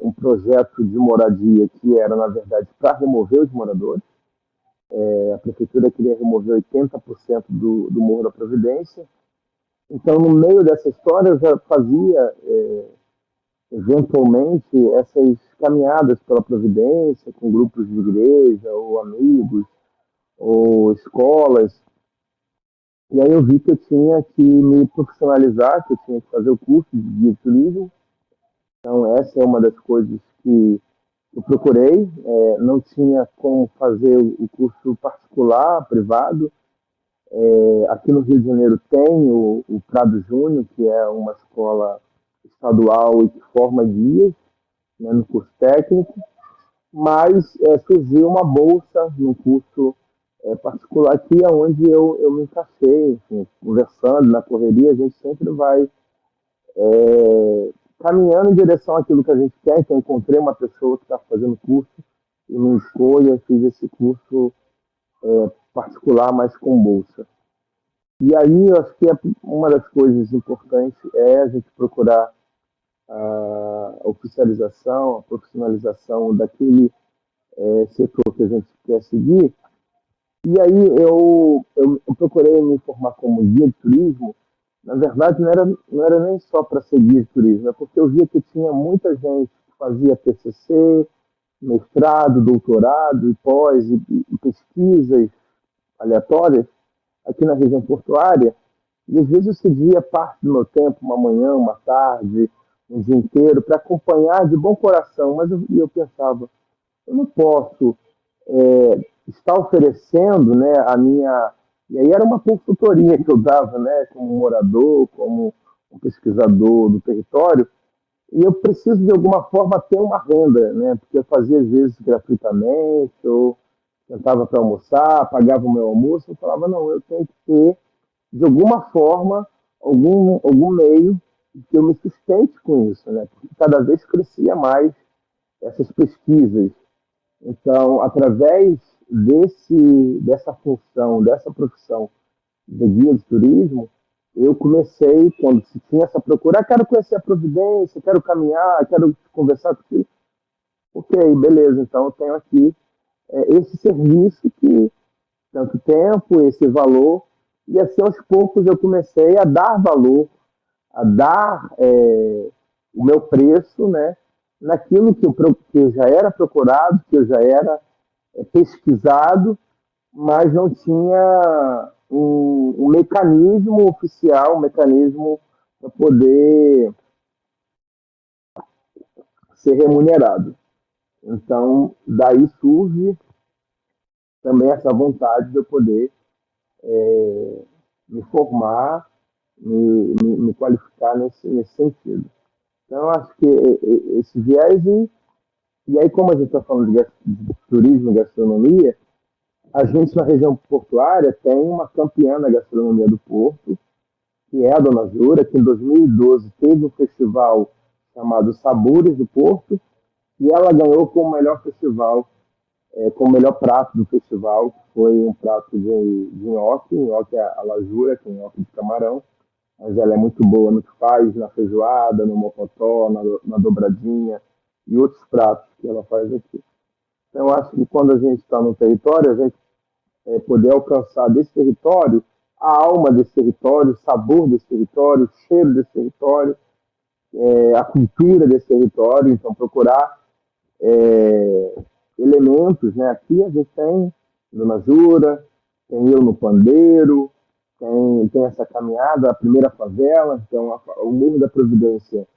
um projeto de moradia que era, na verdade, para remover os moradores. A prefeitura queria remover 80% do Morro da Providência. Então, no meio dessa história, eu já fazia, eventualmente, essas caminhadas pela Providência, com grupos de igreja, ou amigos, ou escolas. E aí eu vi que eu tinha que me profissionalizar, que eu tinha que fazer o curso de guia de turismo. Então, essa é uma das coisas que eu procurei. Não tinha como fazer o curso particular, privado. Aqui no Rio de Janeiro tem o Prado Júnior, que é uma escola estadual e que forma guias, né, no curso técnico, mas surgiu uma bolsa no curso particular aqui, onde eu me encaixei, enfim, conversando na correria, a gente sempre vai caminhando em direção àquilo que a gente quer. Então, encontrei uma pessoa que está fazendo curso e minha escolha, fiz esse curso particular, mas com bolsa. E aí, eu acho que uma das coisas importantes é a gente procurar a oficialização, a profissionalização daquele setor que a gente quer seguir. E aí eu procurei me formar como guia de turismo. Na verdade, não era nem só para ser guia de turismo, é porque eu via que tinha muita gente que fazia TCC, mestrado, doutorado, e pós, e pesquisas aleatórias aqui na região portuária, e às vezes eu cedia parte do meu tempo, uma manhã, uma tarde, um dia inteiro, para acompanhar de bom coração, mas eu pensava, eu não posso estar oferecendo, né, a minha... E aí era uma consultoria que eu dava, né, como morador, como um pesquisador do território, e eu preciso de alguma forma ter uma renda, né, porque eu fazia às vezes gratuitamente, ou sentava para almoçar, pagava o meu almoço, eu falava, não, eu tenho que ter, de alguma forma, algum meio que eu me sustente com isso, né, porque cada vez crescia mais essas pesquisas. Então, através dessa função, dessa profissão de guia de turismo, eu comecei, quando se tinha essa procura, quero conhecer a Providência, quero caminhar, quero conversar com você. Ok, beleza, então eu tenho aqui esse serviço que tanto tempo, esse valor, e assim aos poucos eu comecei a dar valor, a dar o meu preço, né, naquilo que eu já era procurado, que eu já era pesquisado, mas não tinha um mecanismo oficial, um mecanismo para poder ser remunerado. Então, daí surge também essa vontade de eu poder me formar, me qualificar nesse sentido. Então, acho que esse viés, e aí como a gente está falando de turismo e gastronomia, a gente na região portuária tem uma campeã na gastronomia do Porto, que é a Dona Jura, que em 2012 teve um festival chamado Sabores do Porto, e ela ganhou como melhor festival, como melhor prato do festival, que foi um prato de nhoque é a lajura, que é nhoque de camarão, mas ela é muito boa no que faz, na feijoada, no mocotó, na dobradinha e outros pratos que ela faz aqui. Então, eu acho que quando a gente está no território, a gente poder alcançar desse território a alma desse território, o sabor desse território, o cheiro desse território, a cultura desse território, então procurar elementos, né? Aqui a gente tem Dona Jura, tem eu no pandeiro, tem essa caminhada, a primeira favela, então o Morro da Providência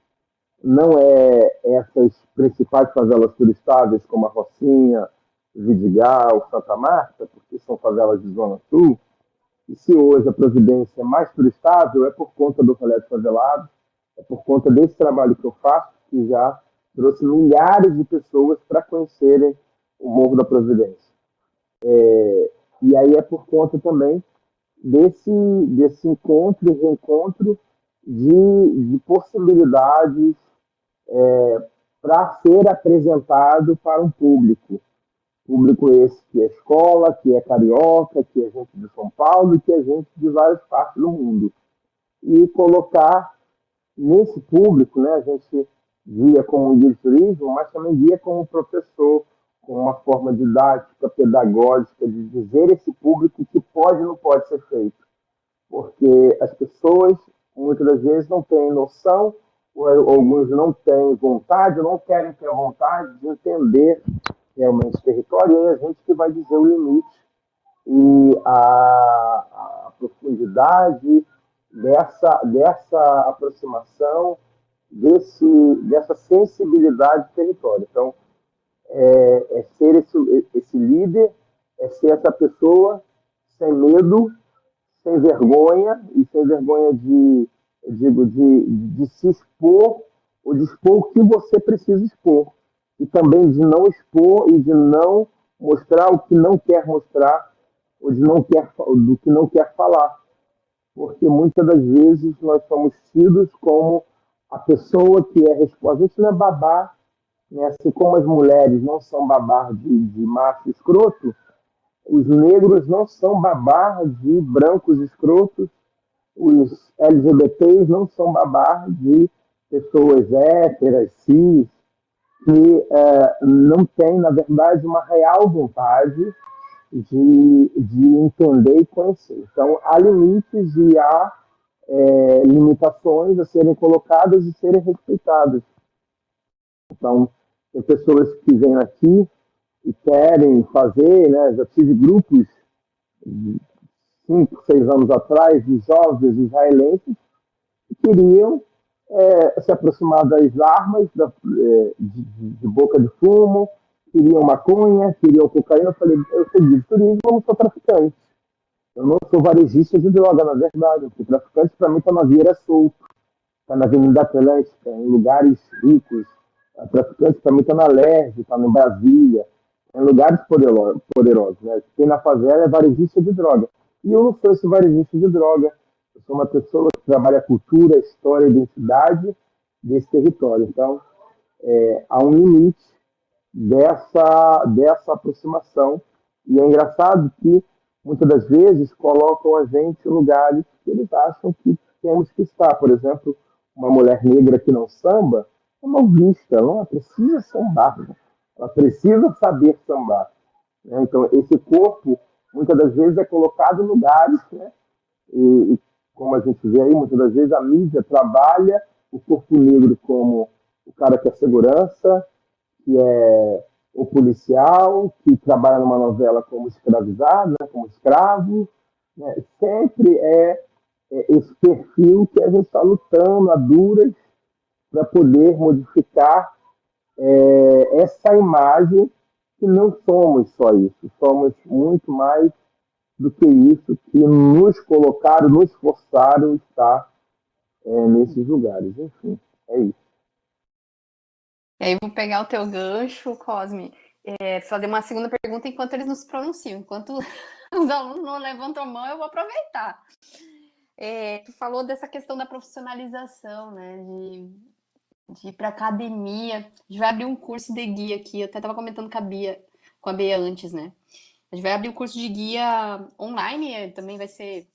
não é essas principais favelas turistáveis como a Rocinha, Vidigal, Santa Marta, porque são favelas de Zona Sul, e se hoje a Providência é mais turistável, é por conta do colégio favelado, é por conta desse trabalho que eu faço, que já trouxe milhares de pessoas para conhecerem o Morro da Providência. E aí é por conta também desse encontro e reencontro de possibilidades para ser apresentado para um público. Público esse que é escola, que é carioca, que é gente de São Paulo e que é gente de várias partes do mundo. E colocar nesse público, né, a gente guia como um guia de turismo, mas também guia como professor, com uma forma didática, pedagógica, de dizer a esse público o que pode e não pode ser feito. Porque as pessoas, muitas das vezes, não têm noção, ou alguns não têm vontade, ou não querem ter vontade de entender realmente o território, e é a gente que vai dizer o limite e a profundidade dessa aproximação, dessa sensibilidade do território. Então, ser esse líder, é ser essa pessoa sem medo, sem vergonha, e sem vergonha de se expor, ou de expor o que você precisa expor. E também de não expor e de não mostrar o que não quer mostrar, ou do que não quer falar. Porque muitas das vezes nós somos tidos como a pessoa que é responsável. A gente não é babá, né? Assim como as mulheres não são babás de macho escroto, os negros não são babás de brancos escrotos, os LGBTs não são babás de pessoas héteras, cis, que não têm, na verdade, uma real vontade de entender e conhecer. Então, há limites e há limitações a serem colocadas e serem respeitadas. Então, tem pessoas que vêm aqui e querem fazer, né? Já tive grupos de 5, 6 anos atrás de jovens israelenses que queriam se aproximar das armas, de boca de fumo, queriam maconha, queriam cocaína. Eu falei, eu sou de turismo, eu não sou traficante. Eu não sou varejista de droga, na verdade. Porque traficante, para mim, está na Vieira Solto, está na Avenida Atlântica, em lugares ricos. A traficante, para mim, está na Lerge, está em Brasília, em lugares poderosos. Né? Quem na favela é varejista de droga. E eu não sou esse varejista de droga. Eu sou uma pessoa que trabalha a cultura, a história, a identidade desse território. Então, há um limite dessa aproximação. E é engraçado que, muitas das vezes, colocam a gente em lugares que eles acham que temos que estar. Por exemplo, uma mulher negra que não samba é mal vista, ela precisa sambar, né? Ela precisa saber sambar. Né? Então, esse corpo, muitas das vezes, é colocado em lugares, né? E como a gente vê aí, muitas das vezes a mídia trabalha o corpo negro como o cara que é segurança, que é o policial, que trabalha numa novela como escravizado, né, como escravo. Né? Sempre esse perfil que a gente está lutando a duras para poder modificar essa imagem, que não somos só isso, somos muito mais do que isso, que nos colocaram, nos forçaram a estar nesses lugares. Enfim, é isso. E aí vou pegar o teu gancho, Cosme, fazer uma segunda pergunta enquanto eles nos pronunciam. Enquanto os alunos não levantam a mão, eu vou aproveitar. Tu falou dessa questão da profissionalização, né? De ir para academia. A gente vai abrir um curso de guia aqui. Eu até estava comentando com a Bea antes, né? A gente vai abrir um curso de guia online, também vai ser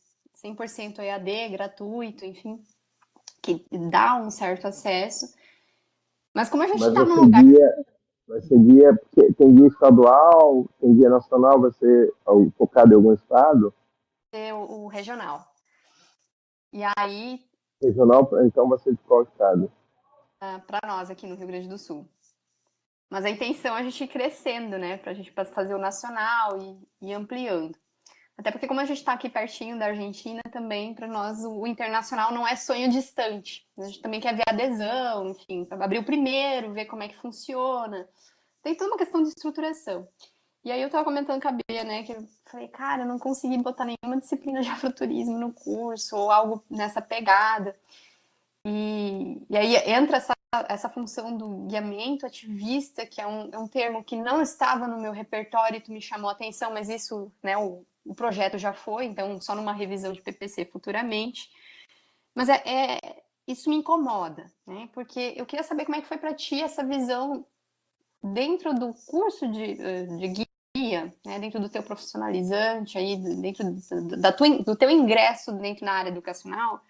100% EAD, gratuito, enfim, que dá um certo acesso. Mas como a gente está num lugar... Vai ser guia, porque tem guia estadual, tem guia nacional, vai ser focado em algum estado? O regional. E aí... Regional, então vai ser de qual estado? Para nós aqui no Rio Grande do Sul. Mas a intenção é a gente ir crescendo, né? Para a gente fazer o nacional e ampliando. Até porque como a gente está aqui pertinho da Argentina também, para nós o internacional não é sonho distante. A gente também quer ver adesão, enfim, abrir o primeiro, ver como é que funciona. Tem toda uma questão de estruturação. E aí eu estava comentando com a Bia, né, que eu falei, cara, eu não consegui botar nenhuma disciplina de afroturismo no curso, ou algo nessa pegada. E aí entra essa função do guiamento ativista, que é um termo que não estava no meu repertório e tu me chamou a atenção, mas isso, né, o projeto já foi, então só numa revisão de PPC futuramente. Mas isso me incomoda, né, porque eu queria saber como é que foi para ti essa visão dentro do curso de guia, né, dentro do teu profissionalizante, aí, dentro do teu ingresso dentro na área educacional.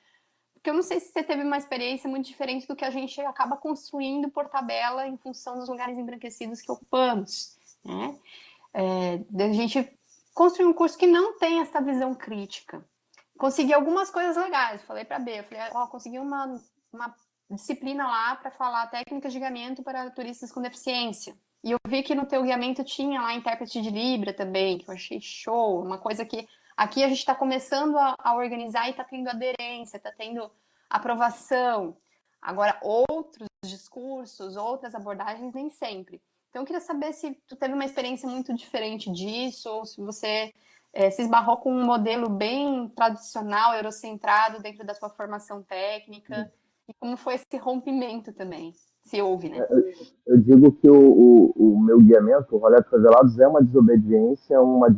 Porque eu não sei se você teve uma experiência muito diferente do que a gente acaba construindo por tabela em função dos lugares embranquecidos que ocupamos, né? A gente construir um curso que não tem essa visão crítica. Consegui algumas coisas legais, falei para a B, consegui uma disciplina lá para falar técnicas de guiamento para turistas com deficiência. E eu vi que no teu guiamento tinha lá intérprete de Libra também, que eu achei show, uma coisa que aqui a gente está começando a organizar e está tendo aderência, está tendo aprovação. Agora, outros discursos, outras abordagens, nem sempre. Então, eu queria saber se tu teve uma experiência muito diferente disso, ou se você se esbarrou com um modelo bem tradicional, eurocentrado, dentro da tua formação técnica, e como foi esse rompimento também, se houve, né? Eu digo que o meu guiamento, o Rolê dos Favelados, é uma desobediência, uma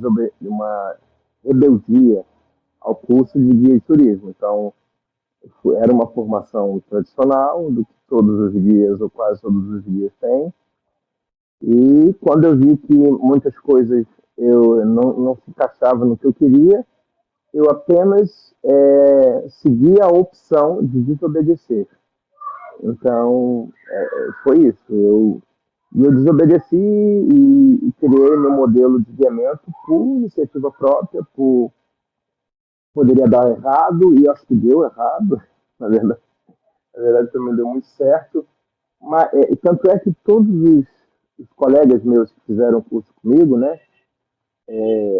rebeldia ao curso de guia de turismo. Então, era uma formação tradicional, do que todos os guias, ou quase todos os guias têm, E quando eu vi que muitas coisas eu não se encaixava no que eu queria, eu apenas segui a opção de desobedecer. Então, foi isso. Eu desobedeci e criei meu modelo de guiamento por iniciativa própria, poderia dar errado, e acho que deu errado, na verdade também deu muito certo. Mas, tanto é que todos os colegas meus que fizeram curso comigo, né,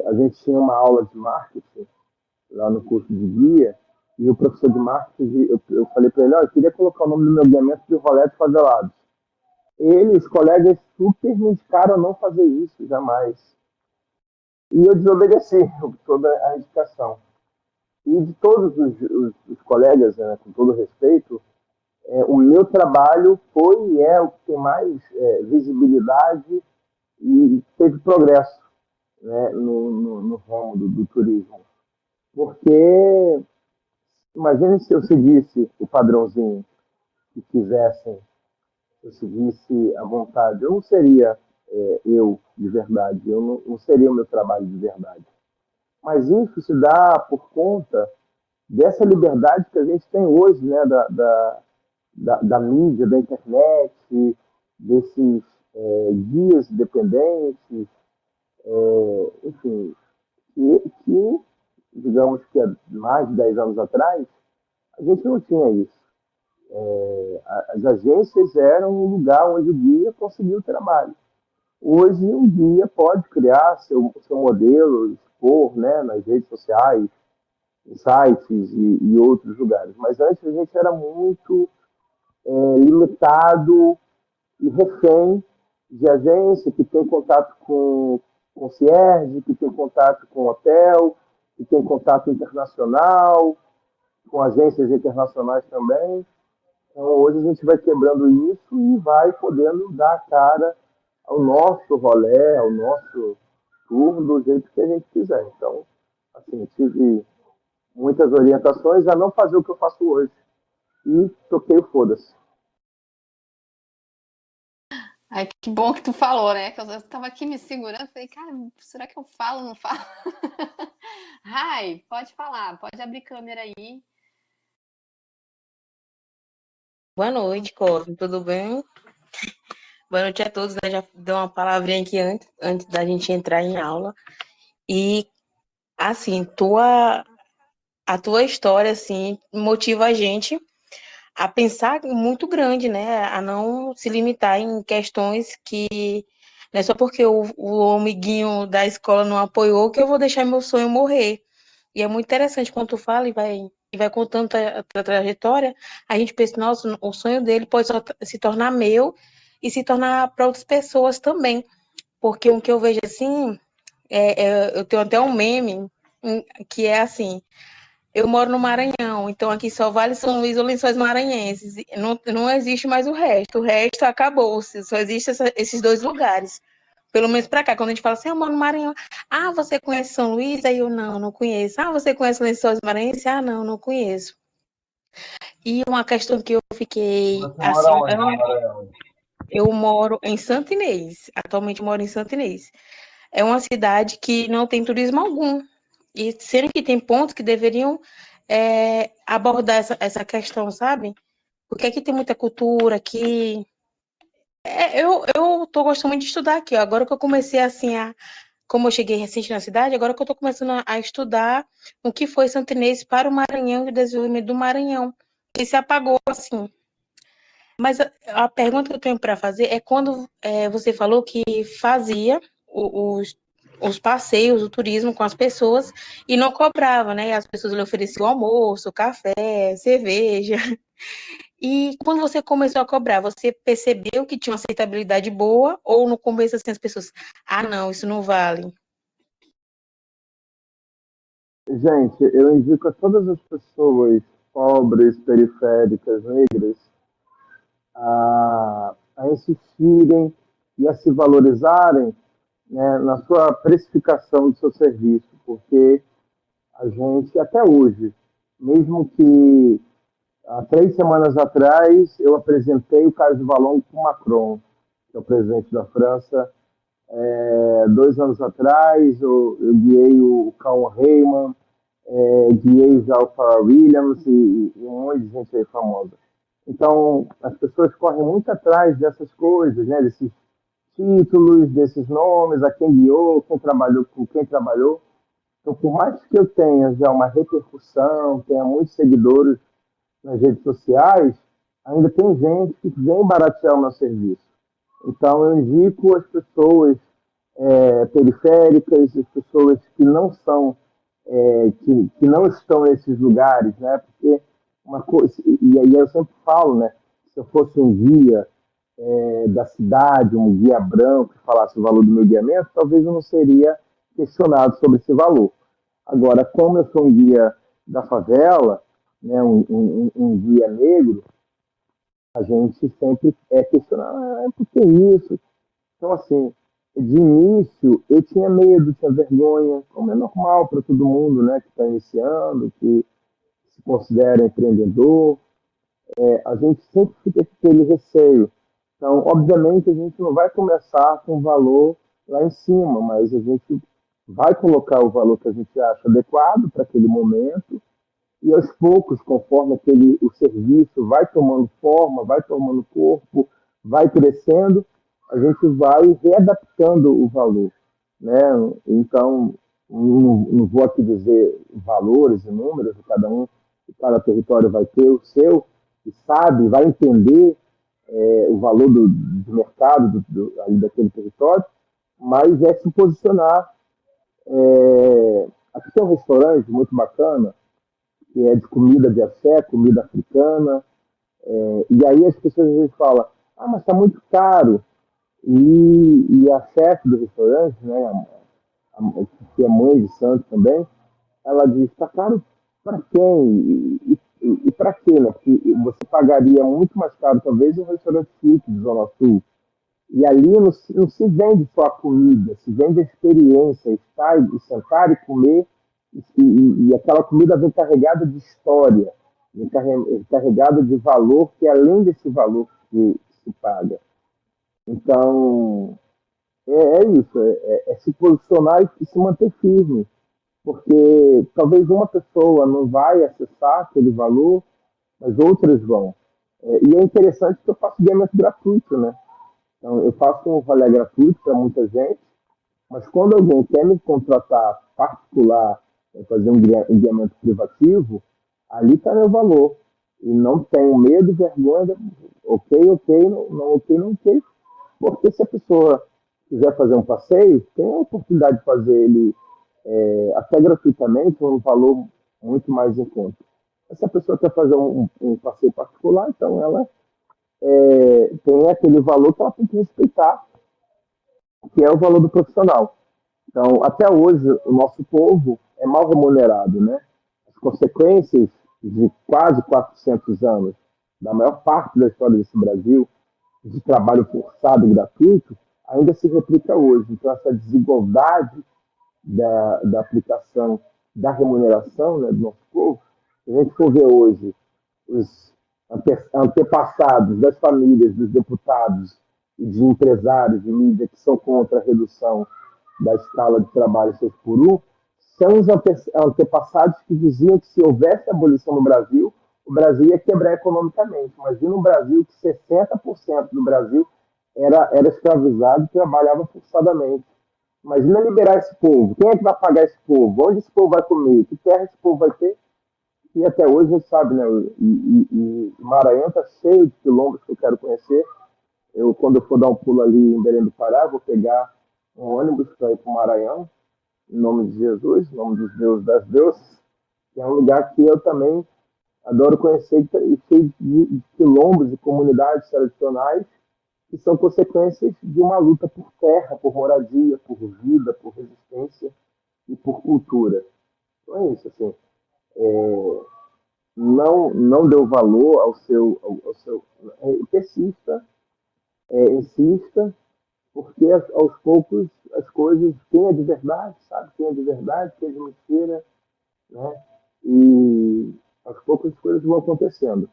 a gente tinha uma aula de marketing lá no curso de guia, e o professor de marketing, eu falei para ele, eu queria colocar o nome do meu guiamento de Rolete Favelados. Ele, os colegas super me indicaram a não fazer isso, jamais. E eu desobedeci toda a indicação. E de todos os colegas, né, com todo respeito, o meu trabalho foi e é o que tem mais visibilidade e teve progresso, né, no ramo do turismo. Porque, imagine se eu seguisse o padrãozinho que quisessem, se eu seguisse à vontade, eu não seria eu de verdade, eu não seria o meu trabalho de verdade. Mas isso se dá por conta dessa liberdade que a gente tem hoje, né, da mídia, da internet, desses guias independentes, enfim, que, digamos que há mais de 10 anos atrás, a gente não tinha isso. As agências eram um lugar onde o guia conseguia o trabalho. Hoje, um guia pode criar seu modelo, expor, né, nas redes sociais, em sites e outros lugares. Mas antes a gente era muito limitado e refém de agência que tem contato com concierge, que tem contato com hotel, que tem contato internacional, com agências internacionais também. Então, hoje a gente vai quebrando isso e vai podendo dar a cara ao nosso rolê, ao nosso tour, do jeito que a gente quiser. Então, assim, tive muitas orientações a não fazer o que eu faço hoje. E toquei o foda-se. Ai, que bom que tu falou, né? Que eu tava aqui me segurando, falei, cara, será que eu falo ou não falo? Rai, pode falar, pode abrir câmera aí. Boa noite, Cosmo, tudo bem? Boa noite a todos, né? Já dei uma palavrinha aqui antes da gente entrar em aula. E, assim, a tua história, assim, motiva a gente a pensar muito grande, né? A não se limitar em questões que não é só porque o amiguinho da escola não apoiou que eu vou deixar meu sonho morrer. E é muito interessante quando tu fala e vai contando a trajetória, a gente pensa, nossa, o sonho dele pode se tornar meu e se tornar para outras pessoas também. Porque o que eu vejo assim, eu tenho até um meme que é assim, eu moro no Maranhão, então aqui só vale São Luís ou Lençóis Maranhenses. Não existe mais o resto acabou-se, só existem esses dois lugares. Pelo menos para cá, quando a gente fala assim, eu moro no Maranhão. Ah, você conhece São Luís? Aí eu, não conheço. Ah, você conhece Lençóis Maranhenses? Ah, não conheço. E uma questão que eu fiquei, Você mora assim, onde, no Maranhão? eu moro em Santo Inês, atualmente moro em Santo Inês. É uma cidade que não tem turismo algum, e sendo que tem pontos que deveriam abordar essa questão, sabe? Porque aqui tem muita cultura, aqui... eu tô gostando muito de estudar aqui, ó. Agora que eu comecei, assim, como eu cheguei recente na cidade, agora que eu estou começando a estudar o que foi Santo Inês para o Maranhão e o desenvolvimento do Maranhão, que se apagou assim. Mas a pergunta que eu tenho para fazer é quando você falou que fazia os passeios, o turismo com as pessoas e não cobrava, né? As pessoas lhe ofereciam almoço, café, cerveja. E quando você começou a cobrar, você percebeu que tinha uma aceitabilidade boa ou no começo assim as pessoas, ah, não, isso não vale? Gente, eu indico a todas as pessoas pobres, periféricas, negras, a insistirem e a se valorizarem, né, na sua precificação do seu serviço, porque a gente, até hoje, mesmo que há 3 semanas atrás eu apresentei o caso de Valongo para o Macron, que é o presidente da França. 2 anos atrás, eu guiei o Cauã Raymond, guiei já o Pharrell Williams e um monte de gente aí famosa. Então, as pessoas correm muito atrás dessas coisas, né? Desses títulos, desses nomes, a quem guiou, quem trabalhou com quem trabalhou. Então, por mais que eu tenha já uma repercussão, tenha muitos seguidores nas redes sociais, ainda tem gente que vem baratear o meu serviço. Então, eu indico as pessoas periféricas, as pessoas que não são, que não estão nesses lugares, né? Porque uma coisa, e aí eu sempre falo, né? Se eu fosse um guia da cidade, um guia branco que falasse o valor do meu guiamento, talvez eu não seria questionado sobre esse valor. Agora, como eu sou um guia da favela, né, um guia negro, a gente sempre é questionado, por que isso? Então, assim, de início, eu tinha medo, tinha vergonha, como é normal para todo mundo, né, que está iniciando, que se considera empreendedor, a gente sempre fica com aquele receio. Então, obviamente, a gente não vai começar com valor lá em cima, mas a gente vai colocar o valor que a gente acha adequado para aquele momento e aos poucos, conforme o serviço vai tomando forma, vai tomando corpo, vai crescendo, a gente vai readaptando o valor, né? Então, não vou aqui dizer valores e números, cada território vai ter o seu, e sabe, vai entender o valor do mercado ali daquele território, mas é se posicionar. Aqui tem um restaurante muito bacana, que é de comida de axé, comida africana, e aí as pessoas às vezes falam, mas está muito caro. E a chefe do restaurante, né, que é mãe de santo também, ela diz, está caro para quem? E para quê? Né? Porque você pagaria muito mais caro, talvez, um restaurante chique de Zona Sul. E ali não se vende só a comida, se vende a experiência, estar e sentar e comer, e aquela comida vem carregada de história, vem carregada de valor, que é além desse valor que se paga. Então, é isso, é se posicionar e se manter firme, porque talvez uma pessoa não vai acessar aquele valor, mas outras vão. E é interessante que eu faço guiamento gratuito, né? Então, eu faço um rolê gratuito para muita gente, mas quando alguém quer me contratar particular, fazer um guiamento privativo, ali está meu valor. E não tenho medo, vergonha, ok, não, ok, não, ok. Porque se a pessoa quiser fazer um passeio, tem a oportunidade de fazer ele até gratuitamente, um valor muito mais em conta. Mas se a pessoa quer fazer um passeio particular, então ela tem aquele valor que ela tem que respeitar, que é o valor do profissional. Então, até hoje, o nosso povo é mal remunerado, né? As consequências de quase 400 anos, da maior parte da história desse Brasil, de trabalho forçado e gratuito, ainda se replica hoje. Então, essa desigualdade da aplicação da remuneração, né, do nosso povo, se a gente for ver hoje os antepassados das famílias, dos deputados e de empresários de mídia que são contra a redução da escala de trabalho 6 por 1, são os antepassados que diziam que se houvesse abolição no Brasil, o Brasil ia quebrar economicamente. Imagina um Brasil que 60% do Brasil era escravizado e trabalhava forçadamente. Imagina liberar esse povo. Quem é que vai pagar esse povo? Onde esse povo vai comer? Que terra esse povo vai ter? E até hoje a gente sabe, né? E Maranhão está cheio de quilombos que eu quero conhecer. Quando eu for dar um pulo ali em Belém do Pará, vou pegar um ônibus para ir para o Maranhão, em nome de Jesus, em nome dos deuses das deusas, que é um lugar que eu também adoro conhecer, cheio de quilombos e comunidades tradicionais, que são consequências de uma luta por terra, por moradia, por vida, por resistência e por cultura. Então é isso, assim. Não deu valor ao seu persista, insista, porque aos poucos as coisas, quem é de verdade, sabe? Quem é de verdade, quem é de mentira, né? E aos poucos as coisas vão acontecendo.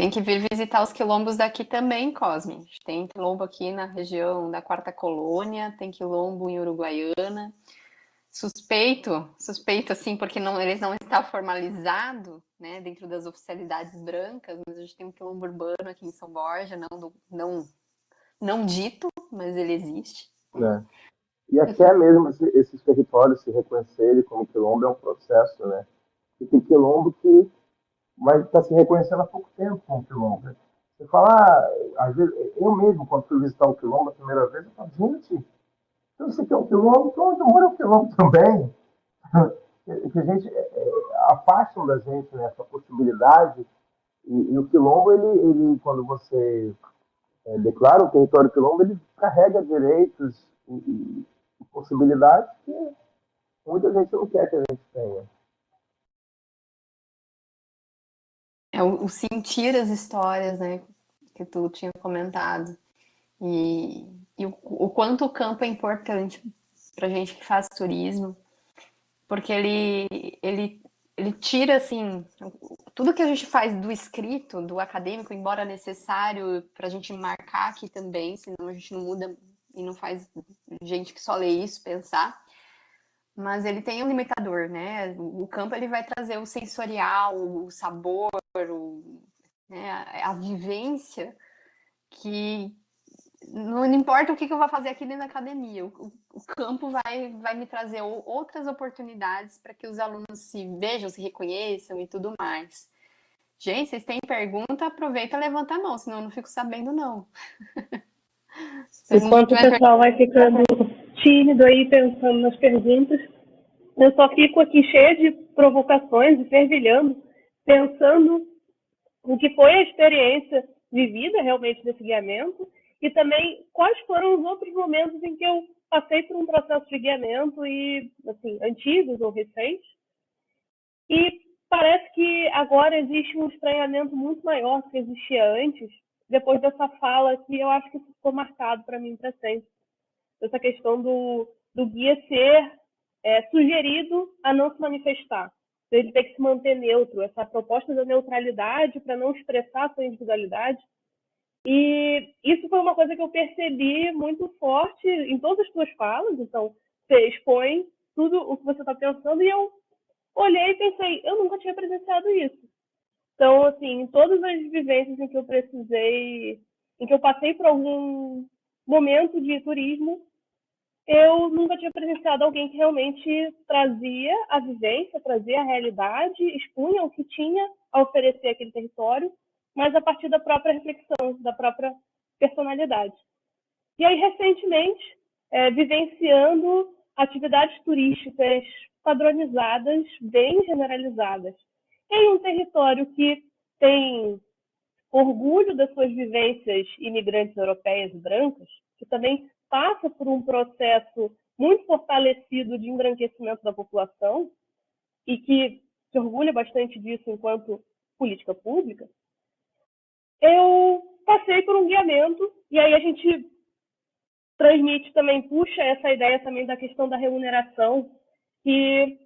Tem que vir visitar os quilombos daqui também, Cosme. A gente tem quilombo aqui na região da Quarta Colônia, tem quilombo em Uruguaiana. Suspeito assim, porque eles não estão formalizados, né, dentro das oficialidades brancas, mas a gente tem um quilombo urbano aqui em São Borja, não dito, mas ele existe. Né? E até mesmo esses territórios se reconhecerem como quilombo é um processo, né? E tem quilombo que está se reconhecendo há pouco tempo como quilombo. Você fala, às vezes, eu mesmo, quando fui visitar um quilombo a primeira vez, eu falo, gente, eu não sei que é um quilombo, então onde mora um quilombo também. Que a gente afastam da gente, né, essa possibilidade. E o quilombo, ele quando você declara o território quilombo, ele carrega direitos e possibilidades que muita gente não quer que a gente tenha. É o sentir as histórias, né, que tu tinha comentado. E o quanto o campo é importante para gente que faz turismo, porque ele tira, assim, tudo que a gente faz do escrito, do acadêmico, embora necessário para a gente marcar aqui também, senão a gente não muda e não faz gente que só lê isso pensar, mas ele tem um limitador, né? O campo ele vai trazer o sensorial, o sabor, né, a vivência que não importa o que eu vou fazer aqui dentro da academia, o campo vai me trazer outras oportunidades para que os alunos se vejam, se reconheçam e tudo mais. Gente, vocês têm pergunta? Aproveita e levanta a mão, senão eu não fico sabendo, não. Enquanto o pessoal vai ficando tímido aí, pensando nas perguntas, eu só fico aqui cheia de provocações e fervilhando, pensando o que foi a experiência vivida realmente desse guiamento e também quais foram os outros momentos em que eu passei por um processo de guiamento e, assim, antigos ou recentes. E parece que agora existe um estranhamento muito maior do que existia antes, depois dessa fala que eu acho que ficou marcado para mim para sempre. Essa questão do guia ser sugerido a não se manifestar. Ele tem que se manter neutro, essa proposta da neutralidade para não expressar a sua individualidade. E isso foi uma coisa que eu percebi muito forte em todas as suas falas. Então, você expõe tudo o que você está pensando e eu olhei e pensei, eu nunca tinha presenciado isso. Então, assim, em todas as vivências em que eu precisei, em que eu passei por algum momento de turismo, eu nunca tinha presenciado alguém que realmente trazia a vivência, trazia a realidade, expunha o que tinha a oferecer aquele território, mas a partir da própria reflexão, da própria personalidade. E aí, recentemente, vivenciando atividades turísticas padronizadas, bem generalizadas, em um território que tem orgulho das suas vivências imigrantes europeias e brancas, que também passa por um processo muito fortalecido de embranquecimento da população e que se orgulha bastante disso enquanto política pública, eu passei por um guiamento e aí a gente transmite também, puxa essa ideia também da questão da remuneração, que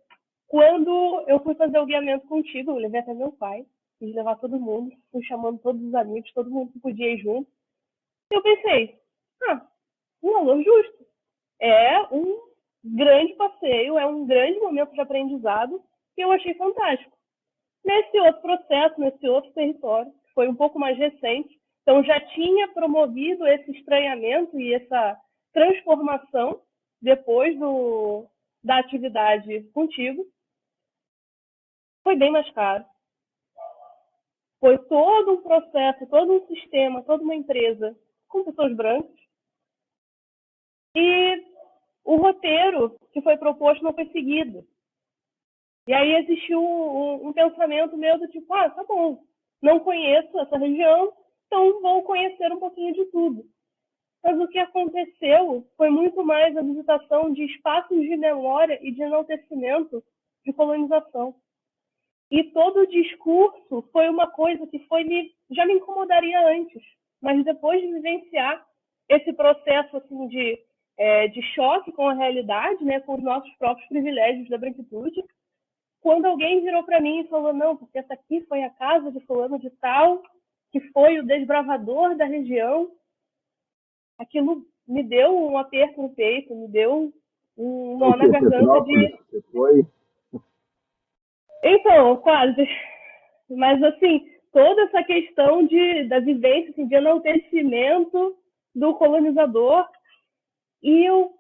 quando eu fui fazer o guiamento contigo, eu levei até meu pai, quis levar todo mundo, fui chamando todos os amigos, todo mundo que podia ir junto. Eu pensei, um valor justo. É um grande passeio, é um grande momento de aprendizado que eu achei fantástico. Nesse outro processo, nesse outro território, que foi um pouco mais recente, então já tinha promovido esse estranhamento e essa transformação depois da atividade contigo, foi bem mais caro. Foi todo um processo, todo um sistema, toda uma empresa com pessoas brancas. E o roteiro que foi proposto não foi seguido. E aí existiu um pensamento meu do tipo, tá bom, não conheço essa região, então vou conhecer um pouquinho de tudo. Mas o que aconteceu foi muito mais a visitação de espaços de memória e de enaltecimento de colonização. E todo o discurso foi uma coisa que já me incomodaria antes, mas depois de vivenciar esse processo assim, de choque com a realidade, né, com os nossos próprios privilégios da branquitude, quando alguém virou para mim e falou, não, porque essa aqui foi a casa de fulano de tal, que foi o desbravador da região, aquilo me deu um aperto no peito, me deu um nó na garganta de... Você foi? Então, quase. Mas, assim, toda essa questão da vivência, assim, de enaltecimento do colonizador, e eu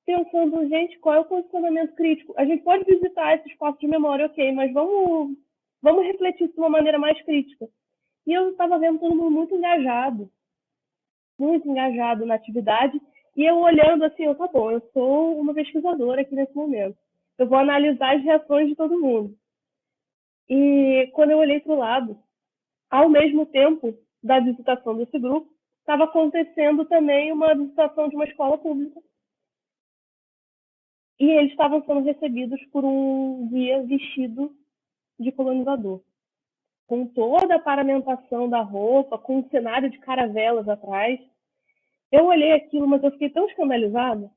pensando, gente, qual é o posicionamento crítico? A gente pode visitar esse espaço de memória, ok, mas vamos refletir isso de uma maneira mais crítica. E eu estava vendo todo mundo muito engajado na atividade, e eu olhando assim, tá bom, eu sou uma pesquisadora aqui nesse momento. Eu vou analisar as reações de todo mundo. E quando eu olhei para o lado, ao mesmo tempo da visitação desse grupo, estava acontecendo também uma visitação de uma escola pública. E eles estavam sendo recebidos por um guia vestido de colonizador, com toda a paramentação da roupa, com um cenário de caravelas atrás. Eu olhei aquilo, mas eu fiquei tão escandalizada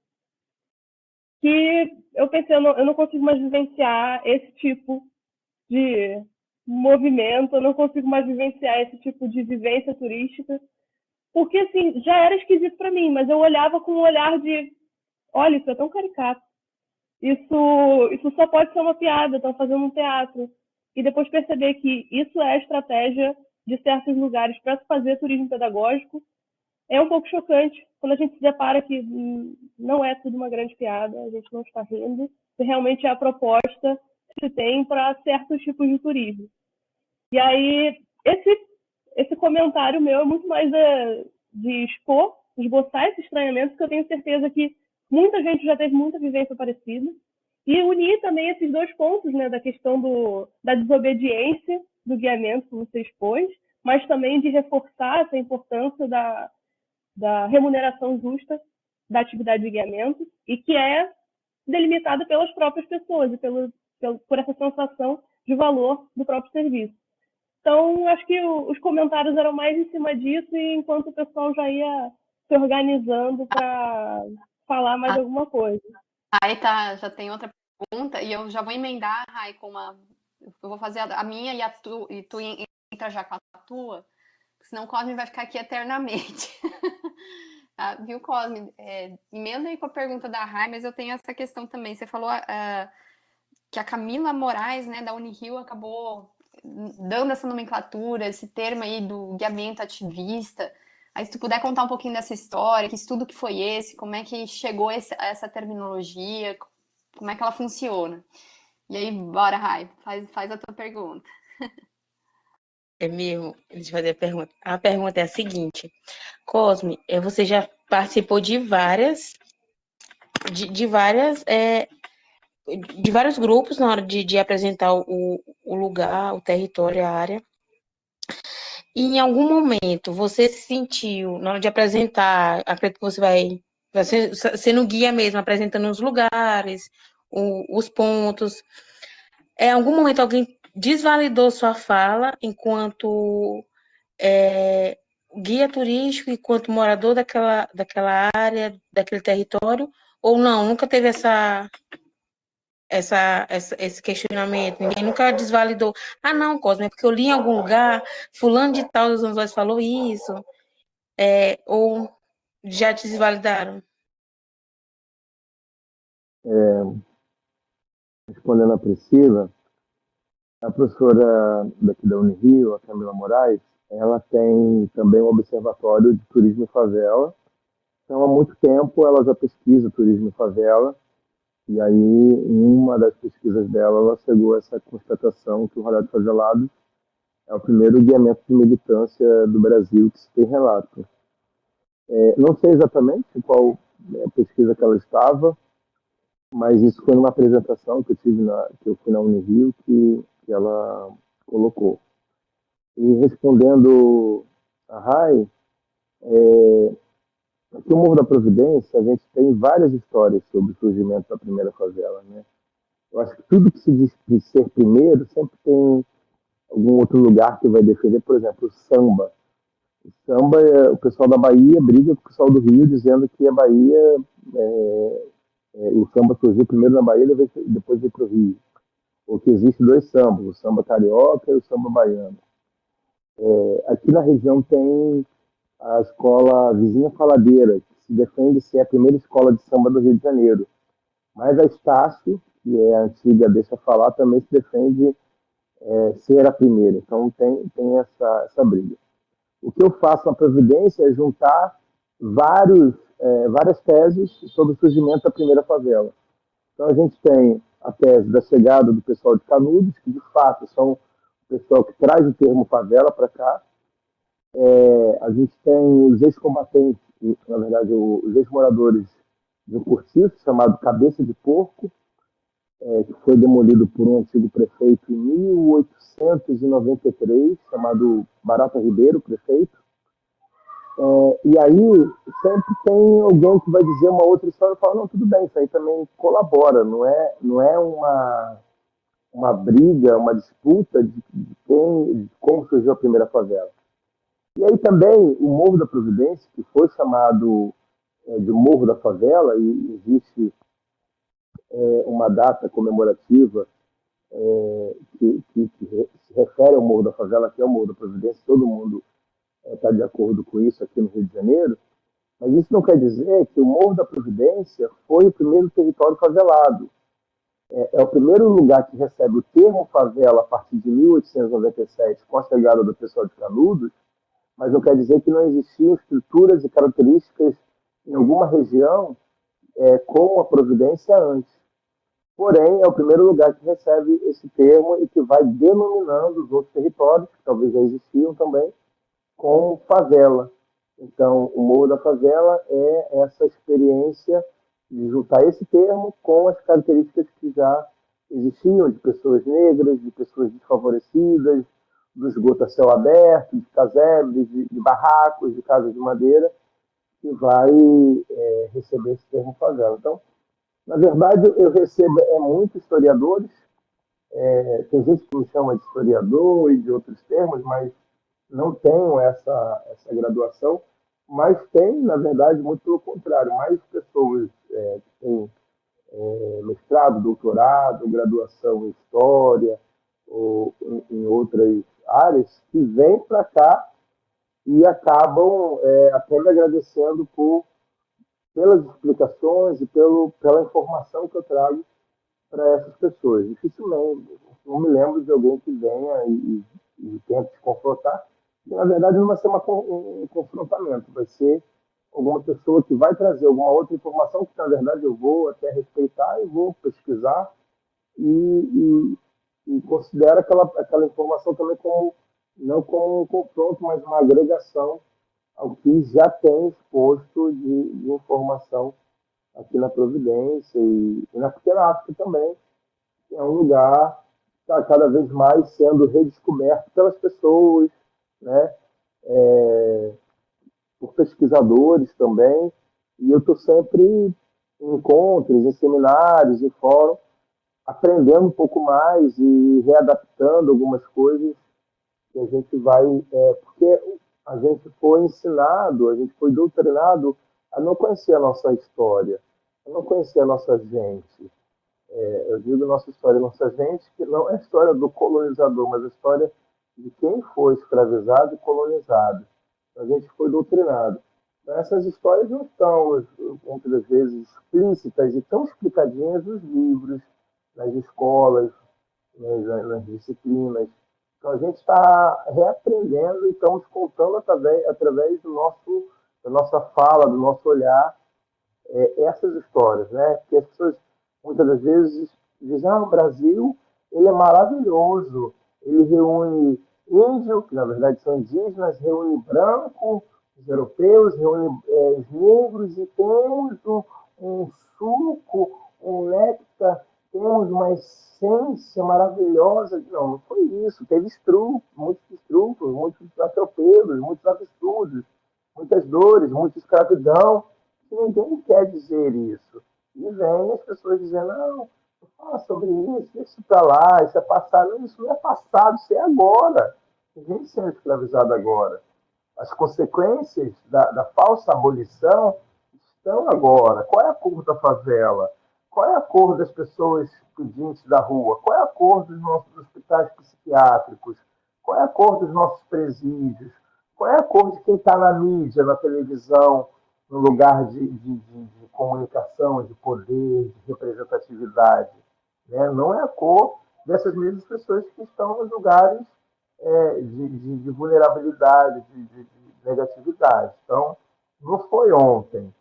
que eu pensei, eu não consigo mais vivenciar esse tipo de movimento, eu não consigo mais vivenciar esse tipo de vivência turística, porque assim, já era esquisito para mim, mas eu olhava com um olhar de, olha, isso é tão caricato, isso só pode ser uma piada, estão fazendo um teatro, e depois perceber que isso é a estratégia de certos lugares para se fazer turismo pedagógico, é um pouco chocante quando a gente se depara que não é tudo uma grande piada, a gente não está rindo, se realmente é a proposta que se tem para certos tipos de turismo. E aí, esse comentário meu é muito mais de esboçar esse estranhamento, porque eu tenho certeza que muita gente já teve muita vivência parecida, e unir também esses dois pontos, né, da questão da desobediência do guiamento que você expôs, mas também de reforçar essa importância da remuneração justa da atividade de guiamento, e que é delimitada pelas próprias pessoas e por essa sensação de valor do próprio serviço. Então, acho que os comentários eram mais em cima disso, e enquanto o pessoal já ia se organizando para falar mais alguma coisa. Aí já tem outra pergunta, e eu já vou emendar, Rai, com uma... Eu vou fazer a minha e tu entra já com a tua, senão o Cosme vai ficar aqui eternamente. Viu, Cosme? Emenda aí com a pergunta da Rai, mas eu tenho essa questão também. Você falou que a Camila Moraes, né, da Unirio, acabou dando essa nomenclatura, esse termo aí do guiamento ativista. Aí, se tu puder contar um pouquinho dessa história, que estudo que foi esse, como é que chegou a essa terminologia, como é que ela funciona. E aí, bora, Rai, faz a tua pergunta. É mesmo, deixa eu fazer a pergunta. A pergunta é a seguinte: Cosme, você já participou de vários grupos na hora de apresentar o lugar, o território, a área. E em algum momento você se sentiu, na hora de apresentar, acredito que você vai sendo guia mesmo, apresentando os lugares, os pontos. Em algum momento alguém desvalidou sua fala enquanto guia turístico, enquanto morador daquela área, daquele território, ou não? Nunca teve esse questionamento, ninguém nunca desvalidou. Ah, não, Cosme, é porque eu li em algum lugar, fulano de tal dos Anzóis falou isso, ou já te desvalidaram? Respondendo a Priscila, a professora daqui da Unirio, a Camila Moraes, ela tem também um observatório de turismo em favela. Então, há muito tempo, ela já pesquisa turismo em favela. E aí, em uma das pesquisas dela, ela chegou a essa constatação que o Rolado Favelado é o primeiro guiamento de militância do Brasil que se tem relato. Não sei exatamente qual pesquisa que ela estava, mas isso foi numa apresentação que eu fui na Unirio que ela colocou. E respondendo a Rai, aqui no Morro da Providência, a gente tem várias histórias sobre o surgimento da primeira favela, né? Eu acho que tudo que se diz de ser primeiro sempre tem algum outro lugar que vai defender. Por exemplo, o samba. O samba, o pessoal da Bahia briga com o pessoal do Rio, dizendo que a Bahia, o samba surgiu primeiro na Bahia e depois veio para o Rio. Ou que existe dois sambas, o samba carioca e o samba baiano. Aqui na região tem a escola Vizinha Faladeira, que se defende ser a primeira escola de samba do Rio de Janeiro. Mas a Estácio, que é a antiga Deixa Falar, também se defende ser a primeira. Então tem essa briga. O que eu faço na Previdência é juntar várias teses sobre o surgimento da primeira favela. Então a gente tem a tese da chegada do pessoal de Canudos, que de fato são o pessoal que traz o termo favela para cá. A gente tem os ex-combatentes, na verdade os ex-moradores de um cortiço chamado Cabeça de Porco, que foi demolido por um antigo prefeito em 1893, chamado Barata Ribeiro, prefeito. E aí sempre tem alguém que vai dizer uma outra história e fala, não, tudo bem, isso aí também colabora, não é uma briga, uma disputa de como surgiu a primeira favela. E aí também o Morro da Providência, que foi chamado de Morro da Favela, e existe uma data comemorativa que se refere ao Morro da Favela, que é o Morro da Providência, todo mundo está de acordo com isso aqui no Rio de Janeiro, mas isso não quer dizer que o Morro da Providência foi o primeiro território favelado. É o primeiro lugar que recebe o termo favela a partir de 1897, com a chegada do pessoal de Canudos, mas não quer dizer que não existiam estruturas e características em alguma região como a Providência antes. Porém, é o primeiro lugar que recebe esse termo e que vai denominando os outros territórios, que talvez já existiam também, como favela. Então, o Morro da Favela é essa experiência de juntar esse termo com as características que já existiam de pessoas negras, de pessoas desfavorecidas, do esgoto a céu aberto, de casebres, de barracos, de casas de madeira, que vai receber esse termo favela. Então, na verdade, eu recebo muitos historiadores, tem gente que me chama de historiador e de outros termos, mas não tenho essa graduação, mas tem, na verdade, muito pelo contrário, mais pessoas que têm mestrado, doutorado, graduação em História ou em outras áreas, que vêm para cá e acabam até me agradecendo pelas explicações e pela informação que eu trago para essas pessoas. Dificilmente, não me lembro de alguém que venha e tente se confrontar, que na verdade não vai ser um confrontamento, vai ser alguma pessoa que vai trazer alguma outra informação que na verdade eu vou até respeitar e vou pesquisar e considero aquela informação também como não como um confronto, mas uma agregação ao que já tem exposto de informação aqui na Providência e na Pequena África também, que é um lugar que está cada vez mais sendo redescoberto pelas pessoas, né? Por pesquisadores também, e eu estou sempre em encontros, em seminários, em fóruns, aprendendo um pouco mais e readaptando algumas coisas que a gente vai... porque a gente foi ensinado, a gente foi doutrinado a não conhecer a nossa história, a não conhecer a nossa gente. Eu digo nossa história, nossa gente, que não é a história do colonizador, mas a história de quem foi escravizado e colonizado. A gente foi doutrinado. Então, essas histórias não estão, muitas vezes, explícitas e tão explicadinhas nos livros, nas escolas, nas disciplinas. Então, a gente está reaprendendo e estamos contando através da nossa fala, do nosso olhar, essas histórias, né? Porque as pessoas, muitas das vezes, dizem, o Brasil ele é maravilhoso, ele reúne índio, que na verdade são indígenas, reúne branco, os europeus, reúne os negros, e temos um suco, um néctar, temos uma essência maravilhosa. Não foi isso. Teve muitos estrupos, muitos atropelos, muitos absurdos, muitas dores, muita escravidão. E ninguém quer dizer isso. E vem as pessoas dizendo, não fala sobre isso, deixa isso para lá, isso é passado. Não, isso não é passado, isso é agora. Ninguém sendo escravizado agora. As consequências da falsa abolição estão agora. Qual é a cor da favela? Qual é a cor das pessoas pedintes da rua? Qual é a cor dos nossos hospitais psiquiátricos? Qual é a cor cor dos nossos presídios? Qual é a cor de quem está na mídia, na televisão, no lugar de comunicação, de poder, de representatividade? Né? Não é a cor dessas mesmas pessoas que estão nos lugares de vulnerabilidade, de negatividade. Então, não foi ontem.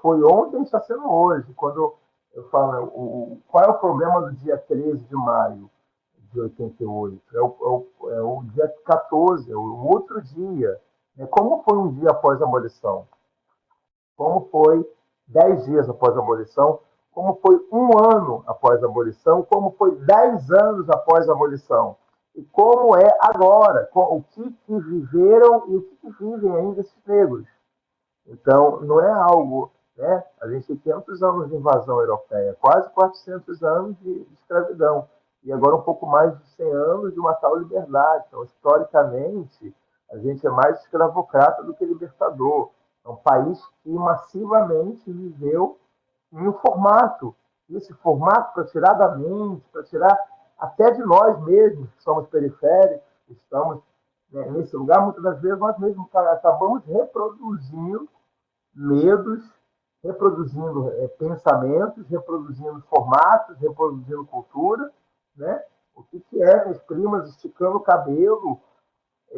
Foi ontem e está sendo hoje. Quando eu falo, qual é o problema do dia 13 de maio de 88? É o dia 14, é o outro dia. Como foi um dia após a abolição? Como foi 10 dias após a abolição? Como foi um ano após a abolição? Como foi 10 anos após a abolição? E como é agora? O que viveram e o que vivem ainda esses negros? Então, não é algo... Né? A gente tem 500 anos de invasão europeia, quase 400 anos de escravidão, e agora um pouco mais de 100 anos de uma tal liberdade. Então, historicamente, a gente é mais escravocrata do que libertador. É um país que massivamente viveu em um formato. E esse formato, para tirar da mente, para tirar até de nós mesmos, que somos periféricos, que estamos nesse lugar, muitas das vezes nós mesmos acabamos reproduzindo medos, reproduzindo pensamentos, reproduzindo formatos, reproduzindo cultura, né? O que é minhas primas esticando o cabelo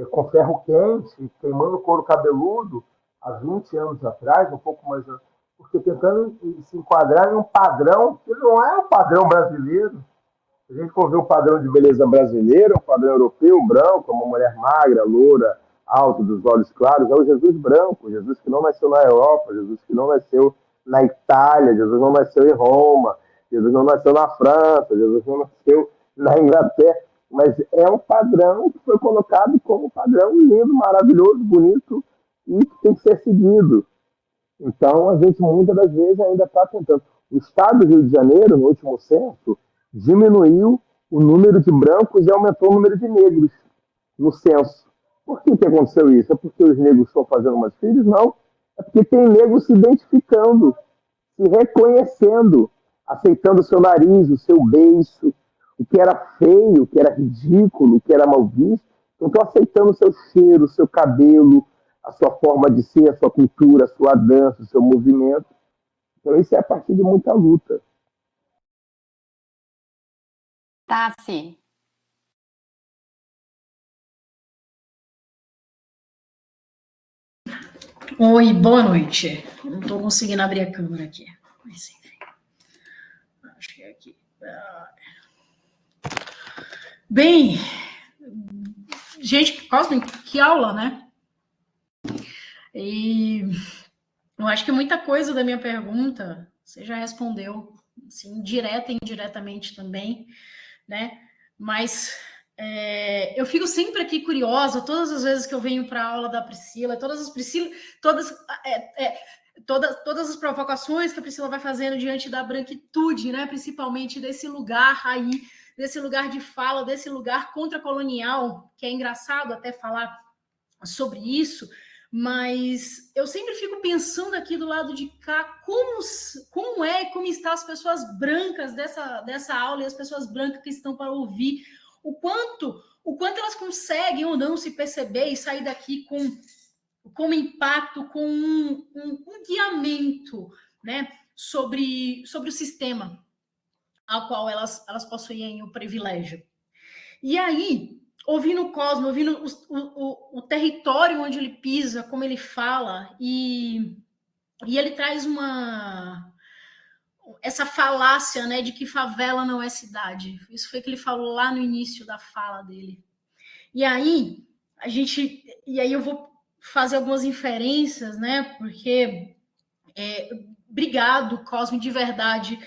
com ferro quente, queimando couro cabeludo há 20 anos atrás, um pouco mais, porque tentando se enquadrar em um padrão que não é o padrão brasileiro. Se a gente for ver o padrão de beleza brasileiro, o padrão europeu, branco, uma mulher magra, loura, alto, dos olhos claros, é o Jesus branco, Jesus que não nasceu na Europa, Jesus que não nasceu na Itália, Jesus não nasceu em Roma, Jesus não nasceu na França, Jesus não nasceu na Inglaterra, mas é um padrão que foi colocado como padrão lindo, maravilhoso, bonito e que tem que ser seguido. Então, a gente muitas das vezes ainda está tentando. O Estado do Rio de Janeiro, no último censo, diminuiu o número de brancos e aumentou o número de negros no censo. Por que aconteceu isso? É porque os negros estão fazendo mais filhos? Não. É porque tem negros se identificando, se reconhecendo, aceitando o seu nariz, o seu beiço, o que era feio, o que era ridículo, o que era mal visto. Então, estão aceitando o seu cheiro, o seu cabelo, a sua forma de ser, a sua cultura, a sua dança, o seu movimento. Então, isso é a partir de muita luta. Tassi. Oi, boa noite. Não estou conseguindo abrir a câmera aqui. Mas enfim. Acho que é aqui. Bem, gente, Cosme, que aula, né? E eu acho que muita coisa da minha pergunta você já respondeu, assim, direta e indiretamente também, né? Mas eu fico sempre aqui curiosa, todas as vezes que eu venho para a aula da Priscila, todas as provocações que a Priscila vai fazendo diante da branquitude, né? Principalmente desse lugar aí, desse lugar de fala, desse lugar contracolonial, que é engraçado até falar sobre isso, mas eu sempre fico pensando aqui do lado de cá como estão as pessoas brancas dessa aula e as pessoas brancas que estão para ouvir, o quanto elas conseguem ou não se perceber e sair daqui com impacto, com um guiamento, né, sobre o sistema ao qual elas possuem o privilégio. E aí, ouvindo o Cosmo, ouvindo o território onde ele pisa, como ele fala, e ele traz essa falácia, né, de que favela não é cidade. Isso foi o que ele falou lá no início da fala dele. E aí, eu vou fazer algumas inferências, né, porque obrigado, Cosme, de verdade,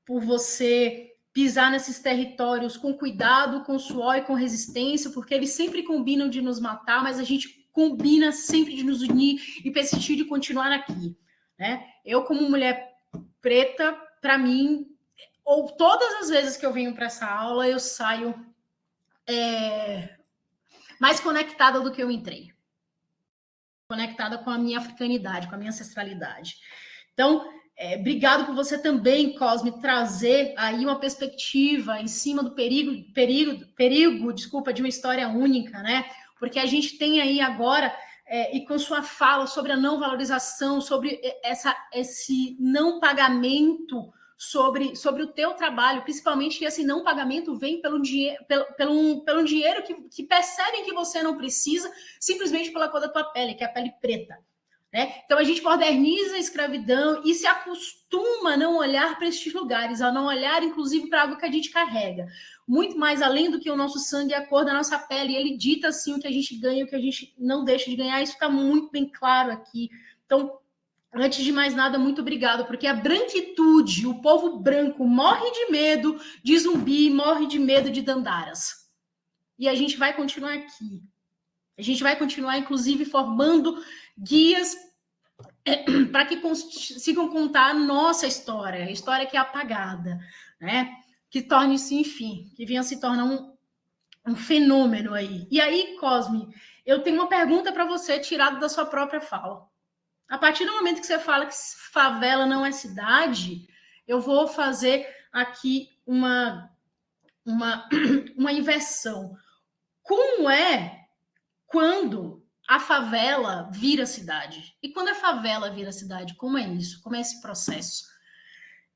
por você pisar nesses territórios com cuidado, com suor e com resistência, porque eles sempre combinam de nos matar, mas a gente combina sempre de nos unir e persistir de continuar aqui, né? Eu, como mulher preta, para mim, ou todas as vezes que eu venho para essa aula, eu saio mais conectada do que eu entrei. Conectada com a minha africanidade, com a minha ancestralidade. Então, Obrigado por você também, Cosme, trazer aí uma perspectiva em cima do perigo, desculpa, de uma história única, né? Porque a gente tem aí agora, e com sua fala sobre a não valorização, sobre esse não pagamento sobre o teu trabalho, principalmente que esse não pagamento vem pelo dinheiro que percebem que você não precisa, simplesmente pela cor da tua pele, que é a pele preta. Né? Então a gente moderniza a escravidão e se acostuma a não olhar para estes lugares, a não olhar, inclusive, para algo que a gente carrega. Muito mais além do que o nosso sangue e a cor da nossa pele. Ele dita, assim, o que a gente ganha e o que a gente não deixa de ganhar. Isso fica muito bem claro aqui. Então, antes de mais nada, muito obrigado, porque a branquitude, o povo branco, morre de medo de zumbi, morre de medo de dandaras. E a gente vai continuar aqui. A gente vai continuar, inclusive, formando guias para que consigam contar a nossa história, a história que é apagada, né? Que torne-se, enfim, que venha se tornar um fenômeno aí. E aí, Cosme, eu tenho uma pergunta para você, tirada da sua própria fala. A partir do momento que você fala que favela não é cidade, eu vou fazer aqui uma inversão. Como é quando a favela vira cidade? E quando a favela vira cidade, como é isso? Como é esse processo?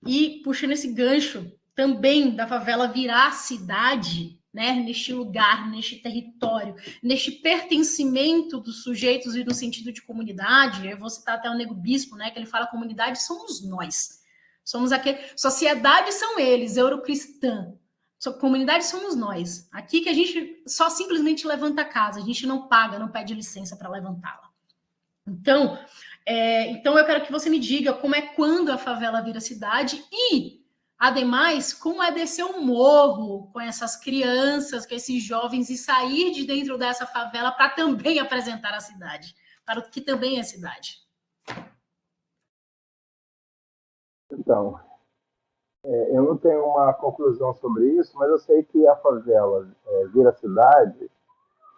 E puxando esse gancho também da favela virar cidade, né? Neste lugar, neste território, neste pertencimento dos sujeitos e no sentido de comunidade. Eu vou citar até o Nego Bispo, né? Que ele fala: comunidade somos nós. Somos aquele. Sociedade são eles, eurocristã. Comunidade somos nós. Aqui que a gente só simplesmente levanta a casa, a gente não paga, não pede licença para levantá-la. Então, eu quero que você me diga como é quando a favela vira cidade e, ademais, como é descer um morro com essas crianças, com esses jovens e sair de dentro dessa favela para também apresentar a cidade, para o que também é cidade. Então, eu não tenho uma conclusão sobre isso, mas eu sei que a favela vira cidade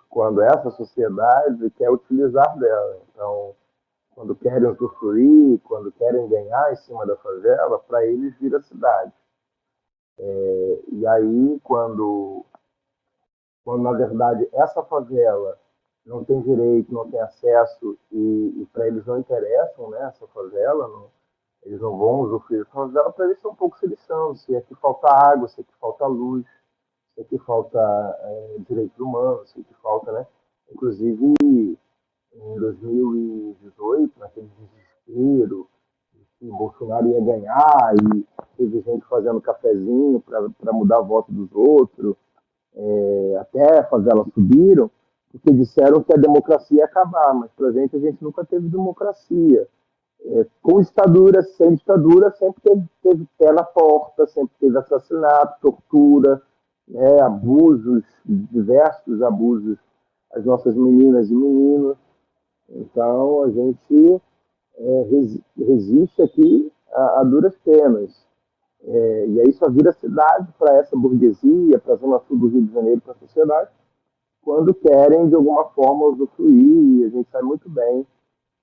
quando essa sociedade quer utilizar dela. Então, quando querem usufruir, quando querem ganhar em cima da favela, para eles vira cidade. E aí, quando na verdade essa favela não tem direito, não tem acesso e para eles não interessam, né, essa favela, não, eles não vão usufruir da favela, para eles são um pouco se lixando, se aqui falta água, se aqui falta luz, se aqui falta direitos humanos, se aqui falta, né? Inclusive, em 2018, naquele desespero, que o Bolsonaro ia ganhar e teve gente fazendo cafezinho para mudar o voto dos outros, até a favela subiram, porque disseram que a democracia ia acabar, mas para a gente nunca teve democracia. Com ditadura, sem ditadura, sempre teve pé na porta, sempre teve assassinato, tortura, né, abusos, diversos abusos às nossas meninas e meninos. Então, a gente resiste aqui a duras penas. E aí só vira cidade para essa burguesia, para a zona sul do Rio de Janeiro, para a sociedade, quando querem, de alguma forma, usufruir, e a gente sabe muito bem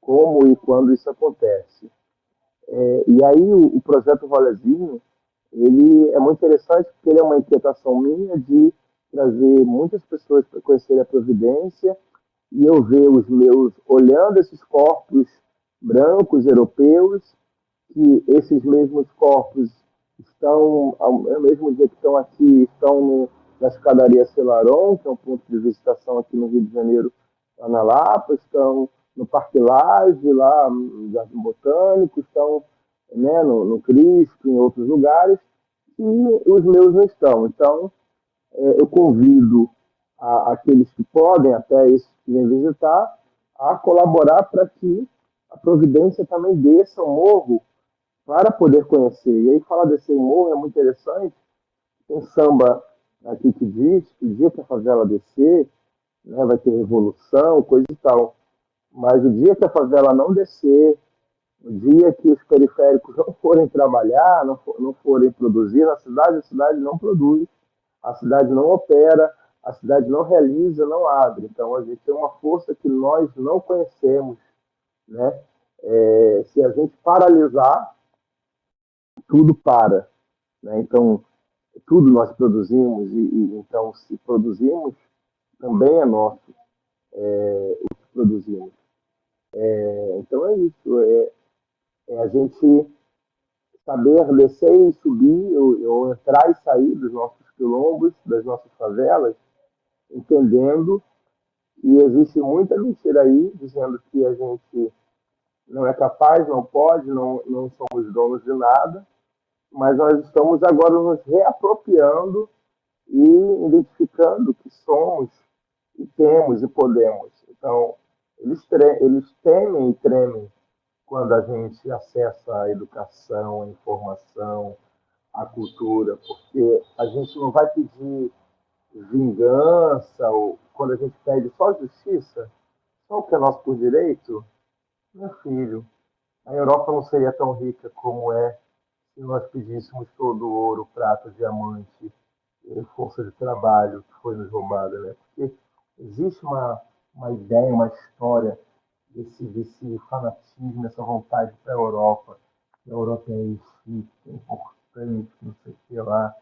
como e quando isso acontece. E aí o projeto Rolezinho, ele é muito interessante porque ele é uma inquietação minha de trazer muitas pessoas para conhecerem a Providência e eu ver os meus, olhando esses corpos brancos europeus, que esses mesmos corpos estão, ao mesmo dia que estão aqui, estão na escadaria Celaron, que é um ponto de visitação aqui no Rio de Janeiro, lá na Lapa, estão no Parque Lage, lá no Jardim Botânico, estão, né, no Cristo, em outros lugares, e os meus não estão. Então, eu convido aqueles que podem, até esses que vêm visitar, a colaborar para que a Providência também desça o morro para poder conhecer. E aí, falar desse morro é muito interessante. Tem samba aqui que diz que o dia que a favela descer, né, vai ter revolução, coisa e tal. Mas o dia que a favela não descer, o dia que os periféricos não forem trabalhar, não forem produzir na cidade, a cidade não produz, a cidade não opera, a cidade não realiza, não abre. Então, a gente tem uma força que nós não conhecemos, né? Se a gente paralisar, tudo para, né? Então, tudo nós produzimos então, se produzimos, também é nosso, o que produzimos. Então, é isso. É a gente saber descer e subir, ou entrar e sair dos nossos quilombos, das nossas favelas, entendendo que existe muita mentira aí, dizendo que a gente não é capaz, não pode, não somos donos de nada, mas nós estamos agora nos reapropriando e identificando que somos e temos e podemos. Então, eles temem e tremem quando a gente acessa a educação, a informação, a cultura, porque a gente não vai pedir vingança, ou quando a gente pede só justiça, só o que é nosso por direito, meu filho, a Europa não seria tão rica como é se nós pedíssemos todo o ouro, prata, diamante, força de trabalho que foi nos roubada, né? Porque existe uma ideia, uma história desse fanatismo, essa vontade para a Europa. Que a Europa é chique, é importante, não sei o que lá.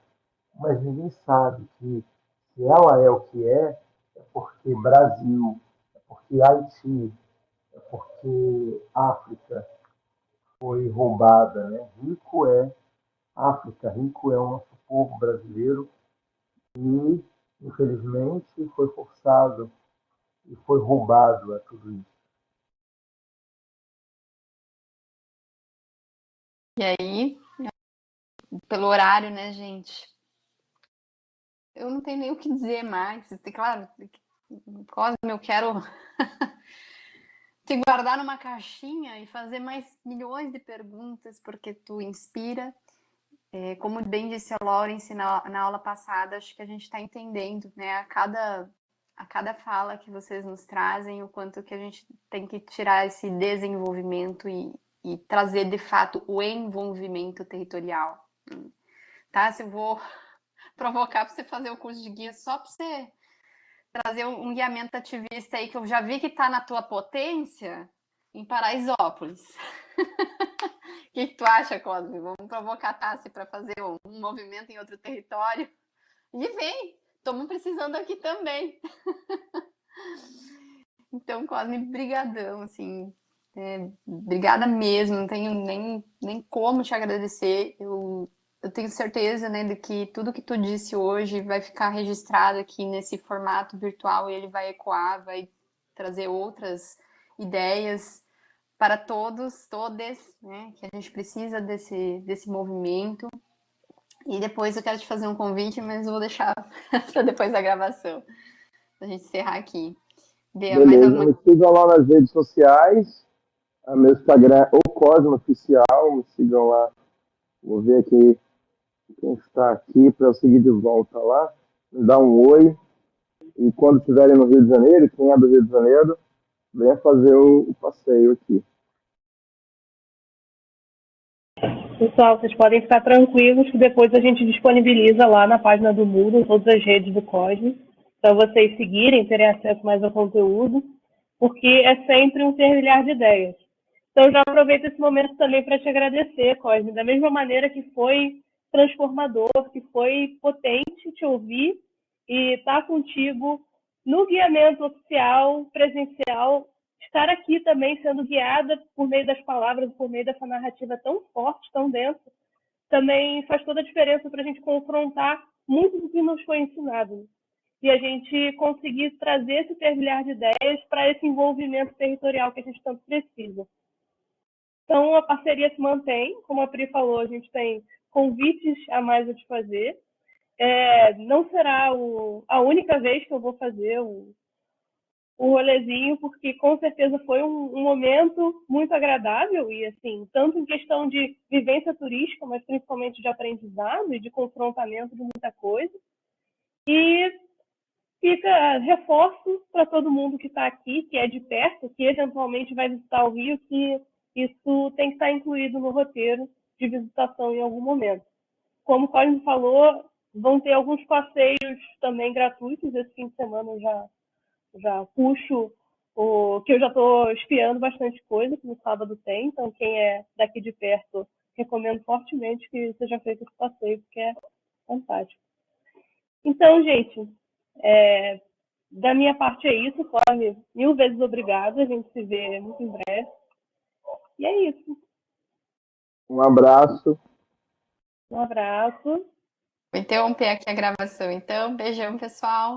Mas ninguém sabe que se ela é o que é porque Brasil, é porque Haiti, é porque África foi roubada, né? Rico é África, rico é o nosso povo brasileiro e, infelizmente, foi forçado e foi roubado a tudo isso. E aí, pelo horário, né, gente? Eu não tenho nem o que dizer mais. Claro, Cosme, eu quero te guardar numa caixinha e fazer mais milhões de perguntas, porque tu inspira. Como bem disse a Laurence na aula passada, acho que a gente está entendendo, né, a cada fala que vocês nos trazem, o quanto que a gente tem que tirar esse desenvolvimento e trazer, de fato, o envolvimento territorial. Tá? Se eu vou provocar para você fazer o curso de guia só para você trazer um guiamento ativista aí, que eu já vi que está na tua potência, em Paraisópolis. O que tu acha, Cosme? Vamos provocar a Tassi para fazer um movimento em outro território? E vem! Estamos precisando aqui também. Então, Cosme, brigadão, assim. Obrigada mesmo, não tenho nem como te agradecer. Eu tenho certeza, né, de que tudo que tu disse hoje vai ficar registrado aqui nesse formato virtual e ele vai ecoar, vai trazer outras ideias para todos, todas, né, que a gente precisa desse movimento. E depois eu quero te fazer um convite, mas eu vou deixar para depois da gravação, para a gente encerrar aqui. Beleza, me sigam lá nas redes sociais, meu Instagram é o Cosmo Oficial, me sigam lá. Vou ver aqui quem está aqui para eu seguir de volta lá, me dá um oi. E quando estiverem no Rio de Janeiro, quem é do Rio de Janeiro, venha fazer o passeio aqui. Pessoal, vocês podem ficar tranquilos que depois a gente disponibiliza lá na página do Moodle todas as redes do Cosme, para vocês seguirem, terem acesso mais ao conteúdo, porque é sempre um fervilhar de ideias. Então, já aproveito esse momento também para te agradecer, Cosme, da mesma maneira que foi transformador, que foi potente te ouvir e estar contigo no guiamento oficial, presencial, estar aqui também sendo guiada por meio das palavras, por meio dessa narrativa tão forte, tão densa, também faz toda a diferença para a gente confrontar muito do que nos foi ensinado. E a gente conseguir trazer esse fervilhar de ideias para esse envolvimento territorial que a gente tanto precisa. Então, a parceria se mantém, como a Pri falou, a gente tem convites a mais a te fazer. Não será a única vez que eu vou fazer o rolezinho, porque com certeza foi um momento muito agradável e, assim, tanto em questão de vivência turística, mas principalmente de aprendizado e de confrontamento de muita coisa. E fica reforço para todo mundo que está aqui, que é de perto, que eventualmente vai visitar o Rio, que isso tem que estar incluído no roteiro de visitação em algum momento. Como o Colin falou, vão ter alguns passeios também gratuitos. Esse fim de semana eu já puxo que eu já estou espiando bastante coisa, que no sábado tem. Então, quem é daqui de perto recomendo fortemente que seja feito esse passeio, porque é fantástico. Então, gente, da minha parte é isso. Cosme, 1000 vezes obrigada. A gente se vê muito em breve. E é isso. Um abraço. Um abraço. Vou interromper aqui a gravação, então. Beijão, pessoal.